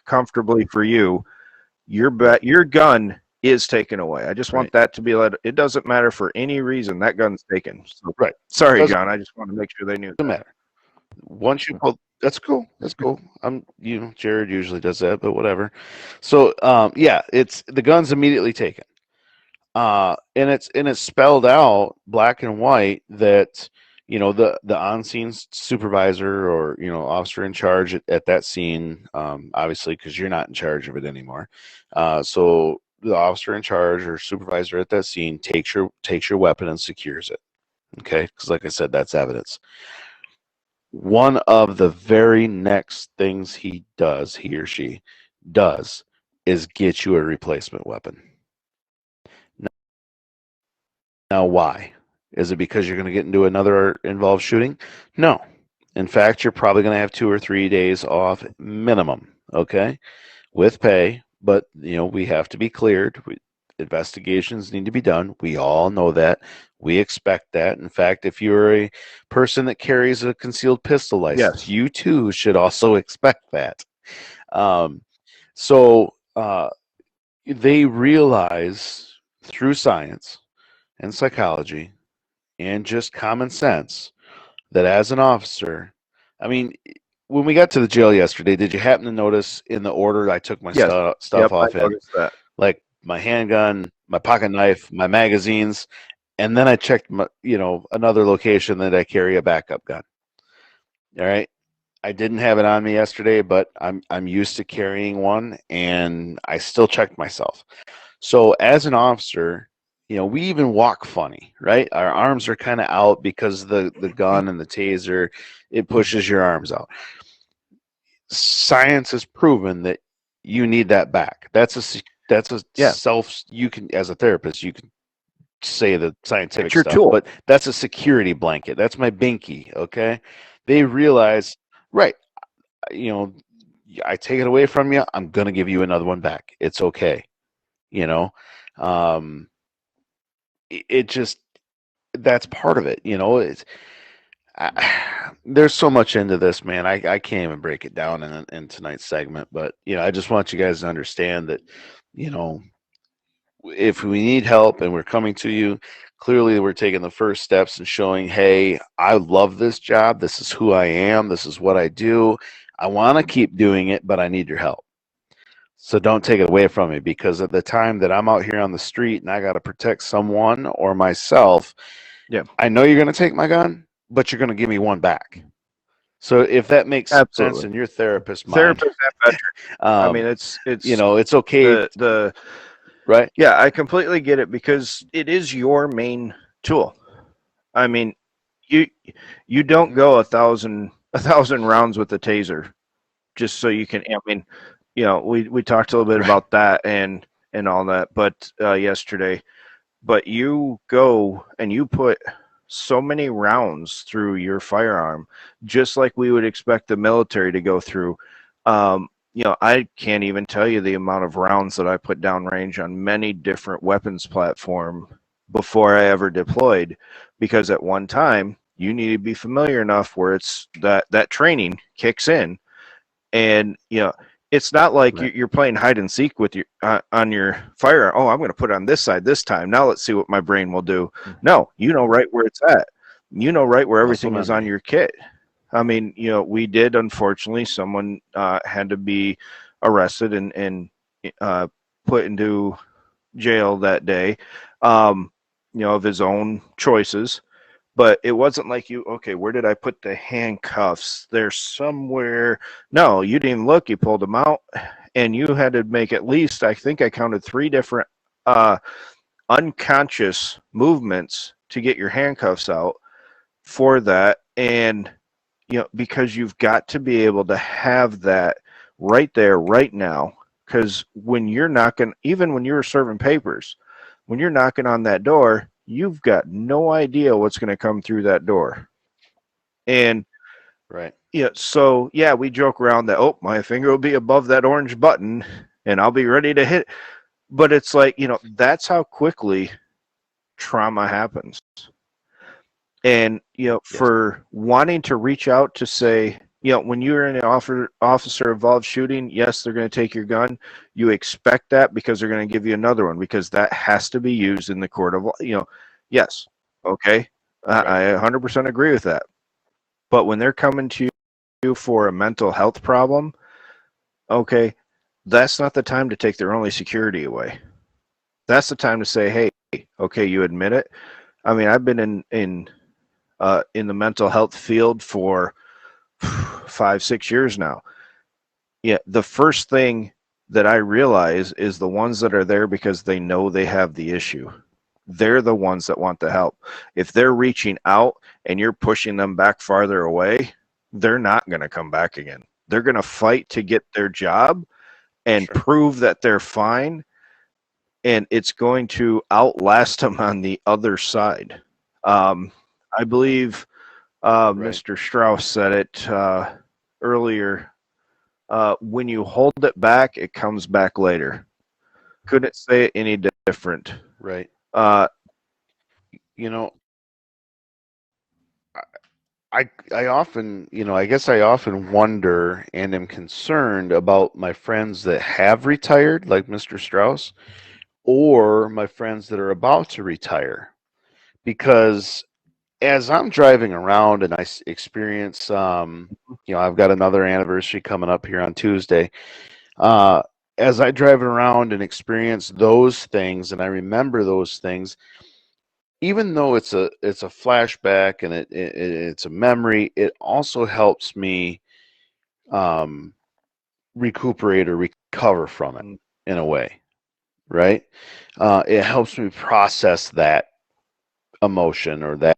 comfortably for you. Your gun is taken away. I just want that to be let. It doesn't matter for any reason that gun's taken. So, sorry, John. I just want to make sure they knew.
Doesn't matter. Once you pull, that's cool. That's cool. Jerrod usually does that, but whatever. So, it's the gun's immediately taken. And it's spelled out black and white that the on-scene supervisor or officer in charge at that scene, obviously because you're not in charge of it anymore. So the officer in charge or supervisor at that scene takes your weapon and secures it. Okay, because like I said, that's evidence. One of the very next things he or she does, is get you a replacement weapon. Now, why? Is it because you're going to get into another involved shooting? No. In fact, you're probably going to have 2 or 3 days off minimum, okay, with pay. But, we have to be cleared. Investigations need to be done. We all know that. We expect that. In fact, if you're a person that carries a concealed pistol license, you too should also expect that. So they realize through science and psychology and just common sense that as an officer, I mean, when we got to the jail yesterday, did you happen to notice in the order I took my stuff off in? Like my handgun, my pocket knife, my magazines, and then I checked my, another location that I carry a backup gun. All right. I didn't have it on me yesterday, but I'm used to carrying one, and I still checked myself. So as an officer, we even walk funny, right? Our arms are kind of out because the gun and the taser, it pushes your arms out. Science has proven that you need that back. That's a self. You can, as a therapist, you can say the scientific stuff, tool. But that's a security blanket. That's my binky. Okay, they realize, right? I take it away from you. I'm gonna give you another one back. It's okay. It just, that's part of it. There's so much into this, man. I can't even break it down in tonight's segment, but I just want you guys to understand that if we need help and we're coming to you, clearly we're taking the first steps and showing, hey, I love this job. This is who I am. This is what I do. I want to keep doing it, but I need your help. So don't take it away from me, because at the time that I'm out here on the street and I got to protect someone or myself, I know you're going to take my gun, but you're going to give me one back. So if that makes sense in your therapist mind,
I mean, it's
it's okay. Right?
Yeah, I completely get it, because it is your main tool. I mean, you don't go 1,000 rounds with the taser just so you can. I mean, we talked a little bit about that, and and all that, but yesterday. But you go and you put so many rounds through your firearm, just like we would expect the military to go through. I can't even tell you the amount of rounds that I put downrange on many different weapons platform before I ever deployed, because at one time you need to be familiar enough where it's that training kicks in, and it's not like you're playing hide and seek with your on your firearm. Oh, I'm going to put it on this side this time. Now let's see what my brain will do. No, you know right where it's at. You know right where everything is on your kit. I mean, we did, unfortunately, someone had to be arrested and put into jail that day, of his own choices. But it wasn't like okay, where did I put the handcuffs? They're somewhere. No, you didn't even look. You pulled them out, and you had to make at least, I think I counted 3 different unconscious movements to get your handcuffs out for that. And, because you've got to be able to have that right there, right now. Because when you're knocking, even when you're serving papers, when you're knocking on that door, you've got no idea what's going to come through that door. And so we joke around that, my finger will be above that orange button and I'll be ready to hit. But it's like, that's how quickly trauma happens. And for wanting to reach out to say, when you're in an officer involved shooting, yes, they're going to take your gun. You expect that because they're going to give you another one, because that has to be used in the court of, yes. Okay. I 100% agree with that. But when they're coming to you for a mental health problem, okay, that's not the time to take their only security away. That's the time to say, hey, okay, you admit it. I mean, I've been in the mental health field for 5-6 years now. Yeah, the first thing that I realize is the ones that are there because they know they have the issue. They're the ones that want the help. If they're reaching out and you're pushing them back farther away, they're not going to come back again. They're going to fight to get their job and prove that they're fine, and it's going to outlast them on the other side. I believe Mr. Strauss said it earlier. When you hold it back, it comes back later. Couldn't say it any different.
Right. I often, I guess I often wonder and am concerned about my friends that have retired, like Mr. Strauss, or my friends that are about to retire. Because as I'm driving around and I experience, I've got another anniversary coming up here on Tuesday. As I drive around and experience those things and I remember those things, even though it's a flashback and it's a memory, it also helps me recuperate or recover from it in a way, right? It helps me process that emotion or that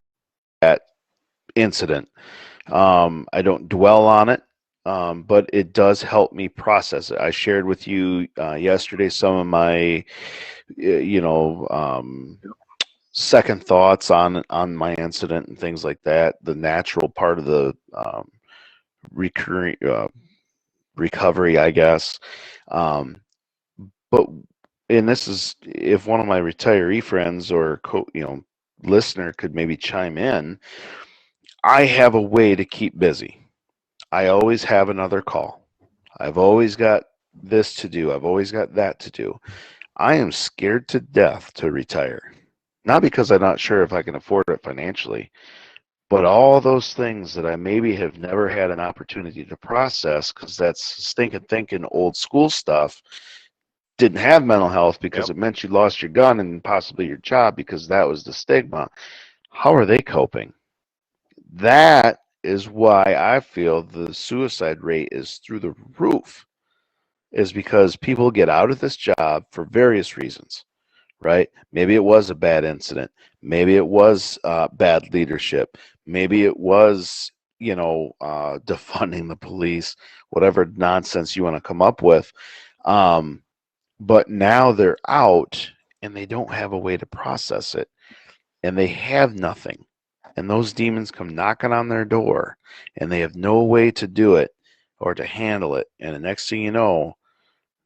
incident. I don't dwell on it, but it does help me process it. I shared with you yesterday some of my, second thoughts on my incident and things like that. The natural part of the recurring recovery, I guess. But and this is, if one of my retiree friends or listener could maybe chime in, I have a way to keep busy. I always have another call. I've always got this to do. I've always got that to do. I am scared to death to retire. Not because I'm not sure if I can afford it financially, but all those things that I maybe have never had an opportunity to process, because that's stinking thinking old school stuff, didn't have mental health because it meant you lost your gun and possibly your job because that was the stigma. How are they coping? That is why I feel the suicide rate is through the roof, is because people get out of this job for various reasons. Right? Maybe it was a bad incident. Maybe it was bad leadership. Maybe it was, defunding the police, whatever nonsense you want to come up with. But now they're out and they don't have a way to process it, and they have nothing. And those demons come knocking on their door and they have no way to do it or to handle it. And the next thing you know,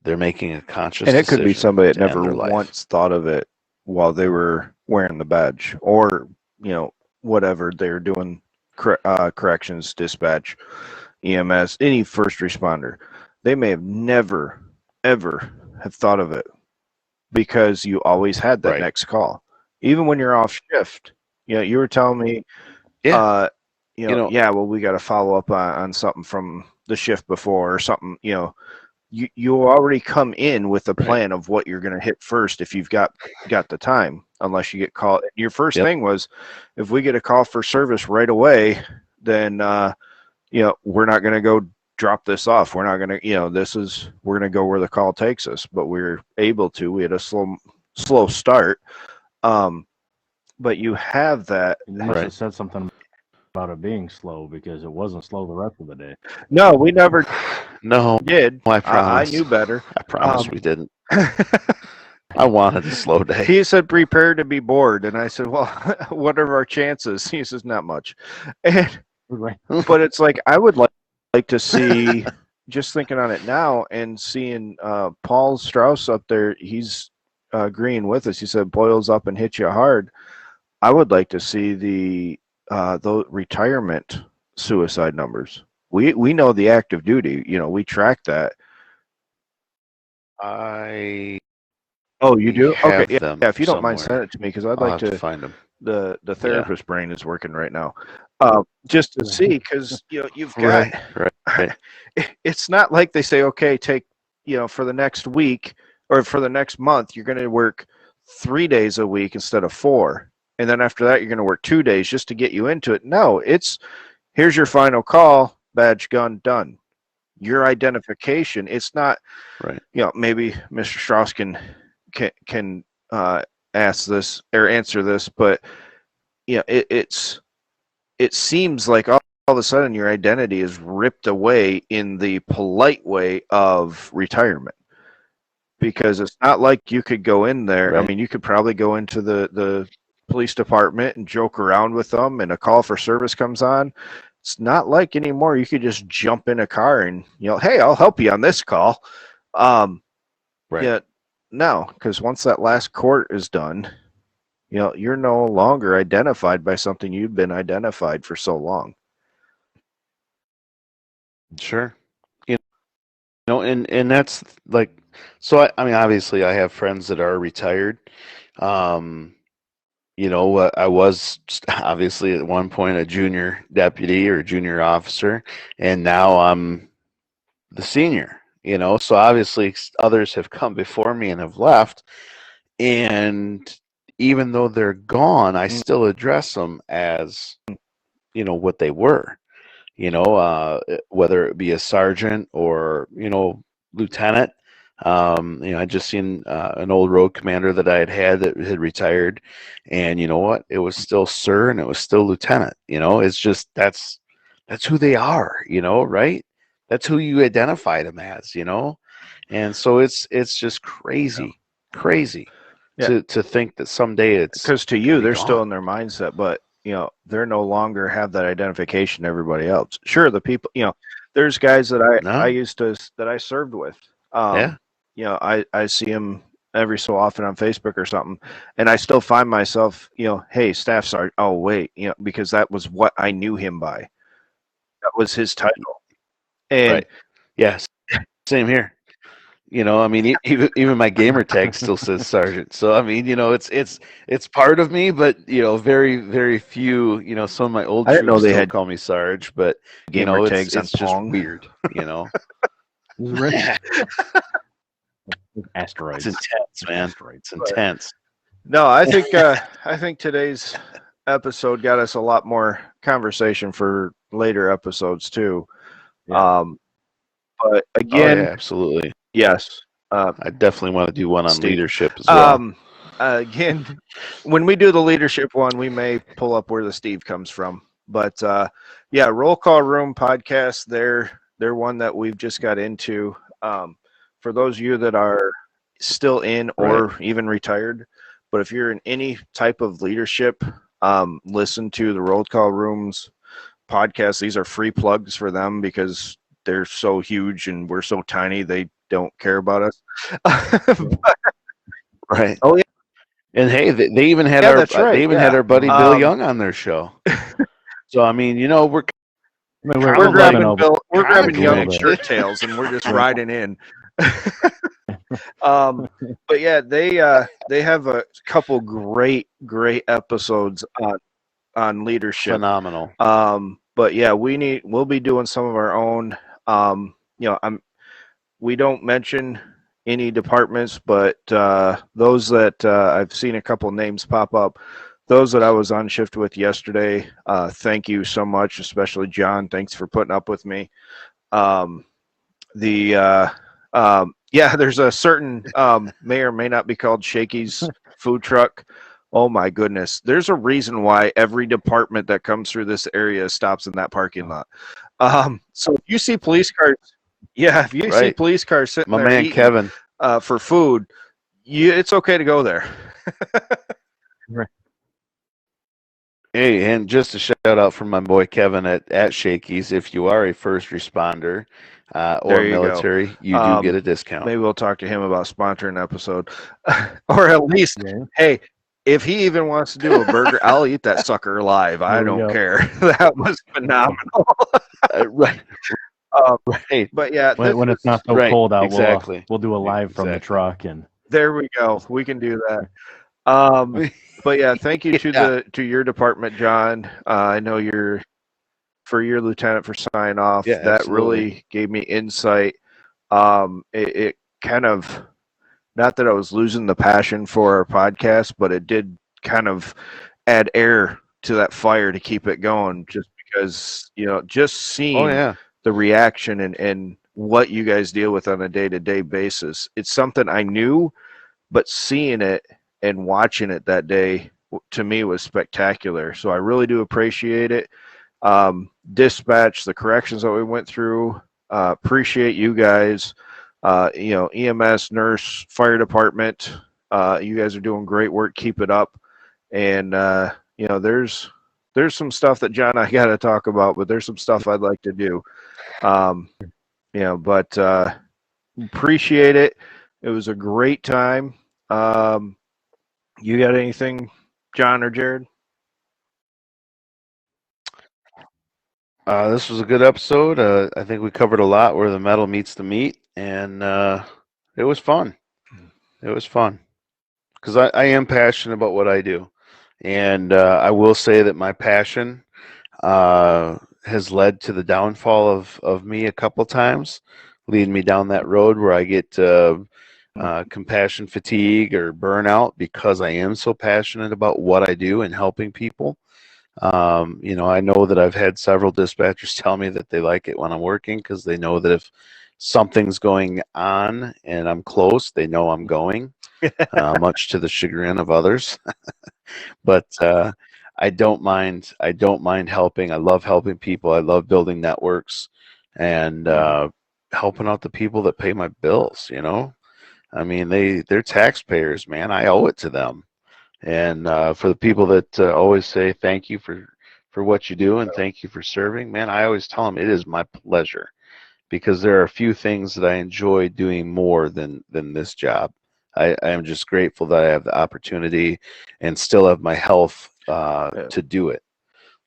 they're making a conscious decision.
And it could be somebody that never
once
once thought of it while they were wearing the badge, or whatever they're doing, corrections, dispatch, EMS, any first responder. They may have never, ever have thought of it because you always had that next call. Even when you're off shift, you were telling me, well, we got to follow up on something from the shift before or something, you already come in with a plan of what you're going to hit first if you've got the time, unless you get called. Your first thing was, if we get a call for service right away, then we're not going to go drop this off. We're not going to, we're going to go where the call takes us. But we were able to. We had a slow start. But you have that.
You must have said something about it being slow, because it wasn't slow the rest of the day.
No, we never did.
Well, I
knew better.
I promise we didn't. I wanted a slow day.
He said, prepare to be bored. And I said, well, what are our chances? He says, not much. But it's like, I would like to see, just thinking on it now and seeing Paul Strauss up there, he's agreeing with us. He said, boils up and hits you hard. I would like to see the retirement suicide numbers. We know the active duty, we track that. Oh, you do? Okay, yeah. If you don't mind, send it to me, because I'd like to find them. The therapist brain is working right now, just to see, because you've got. Right. It's not like they say, okay, take for the next week or for the next month, you're going to work 3 days a week instead of 4, and then after that, you're going to work 2 days just to get you into it. No, it's here's your final call, badge, gun, done. Your identification. It's not maybe Mr. Strauss can ask this or answer this, but it seems like all of a sudden your identity is ripped away in the polite way of retirement, because it's not like you could go in there. I mean, you could probably go into the police department and joke around with them, and a call for service comes on. It's not like anymore you could just jump in a car and hey, I'll help you on this call. No, because once that last court is done, you're no longer identified by something you've been identified for so long.
Sure. And that's like, so I mean, obviously I have friends that are retired. I was obviously at one point a junior deputy or junior officer, and now I'm the senior. So obviously others have come before me and have left, and even though they're gone, I still address them as what they were, whether it be a sergeant or lieutenant. I just seen an old road commander that I had that had retired, and you know what, it was still sir and it was still lieutenant. It's just that's who they are, right? That's who you identify them as, and so it's just crazy to think that someday it's,
because to you they're still in their mindset, but they're no longer have that identification to everybody else. Sure, the people, there's guys that I served with. I see them every so often on Facebook or something, and I still find myself, hey, staff sergeant. Oh wait, because that was what I knew him by. That was his title. And
yes, same here. I mean, even my gamer tag still says sergeant. So I mean, it's part of me, but very, very few. Some of my old troops still call me Sarge, but
gamer tags
it's just weird.
Asteroids.
It's intense, man. It's intense.
No, I think today's episode got us a lot more conversation for later episodes too.
Yeah.
But again,
absolutely.
Yes.
I definitely want to do one on leadership as well.
Again, when we do the leadership one, we may pull up where the Steve comes from. But Roll Call Room podcast, they're one that we've just got into. For those of you that are still in or even retired, but if you're in any type of leadership, listen to the Roll Call Rooms podcast. These are free plugs for them because they're so huge and we're so tiny. They don't care about us.
Right.
Oh yeah.
And hey, they even had had our buddy Bill Young on their show. So I mean, we're
grabbing young shirt tails and we're just riding in. But yeah, they have a couple great episodes on leadership.
Phenomenal.
But yeah, we'll be doing some of our own. We don't mention any departments, but those that I've seen a couple names pop up. Those that I was on shift with yesterday, thank you so much, especially John. Thanks for putting up with me. There's a certain may or may not be called Shakey's food truck. Oh my goodness. There's a reason why every department that comes through this area stops in that parking lot. So if you see police cars, see police cars sitting
my
there
man
eating,
Kevin,
for food, it's okay to go there.
Right.
Hey, and just a shout out from my boy Kevin at Shakey's. If you are a first responder or military, you do get a discount.
Maybe we'll talk to him about sponsoring an episode, or at least, hey, if he even wants to do a burger, I'll eat that sucker live. I don't care. That was phenomenal.
Right.
But yeah,
when it's not so cold out,
exactly.
We'll do a live from the truck, and
there we go. We can do that. But yeah, thank you to your department, John. I know for your lieutenant for signing off.
Yeah,
that
absolutely.
really gave me insight. It kind of, not that I was losing the passion for our podcast, but it did kind of add air to that fire to keep it going, just because, just seeing the reaction and what you guys deal with on a day-to-day basis. It's something I knew, but seeing it and watching it that day, to me, was spectacular. So I really do appreciate it. Dispatch, the corrections that we went through, appreciate you guys. EMS, nurse, fire department, you guys are doing great work. Keep it up. And there's some stuff that John and I got to talk about, but there's some stuff I'd like to do. But appreciate it. It was a great time. You got anything, John or Jerrod?
This was a good episode. I think we covered a lot where the metal meets the meat, and it was fun. It was fun because I am passionate about what I do, and I will say that my passion has led to the downfall of me a couple times, leading me down that road where I get compassion fatigue or burnout because I am so passionate about what I do and helping people. I know that I've had several dispatchers tell me that they like it when I'm working because they know that if something's going on and I'm close, they know I'm going, much to the chagrin of others. But I don't mind helping. I love helping people. I love building networks and helping out the people that pay my bills, I mean, they're taxpayers, man. I owe it to them. And for the people that always say thank you for what you do and thank you for serving, man, I always tell them it is my pleasure because there are a few things that I enjoy doing more than this job. I am just grateful that I have the opportunity and still have my health to do it.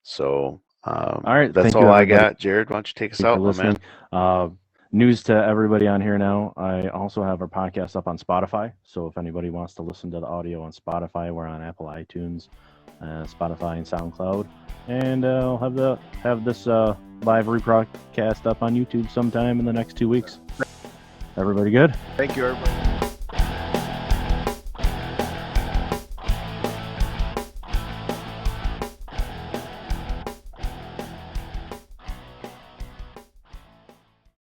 So,
all right,
that's all I got. Jerrod, why don't you take us out, my man?
News to everybody on here now. I also have our podcast up on Spotify. So if anybody wants to listen to the audio on Spotify, we're on Apple iTunes, Spotify, and SoundCloud. And I'll have this live rebroadcast up on YouTube sometime in the next 2 weeks. Everybody good?
Thank you, everybody.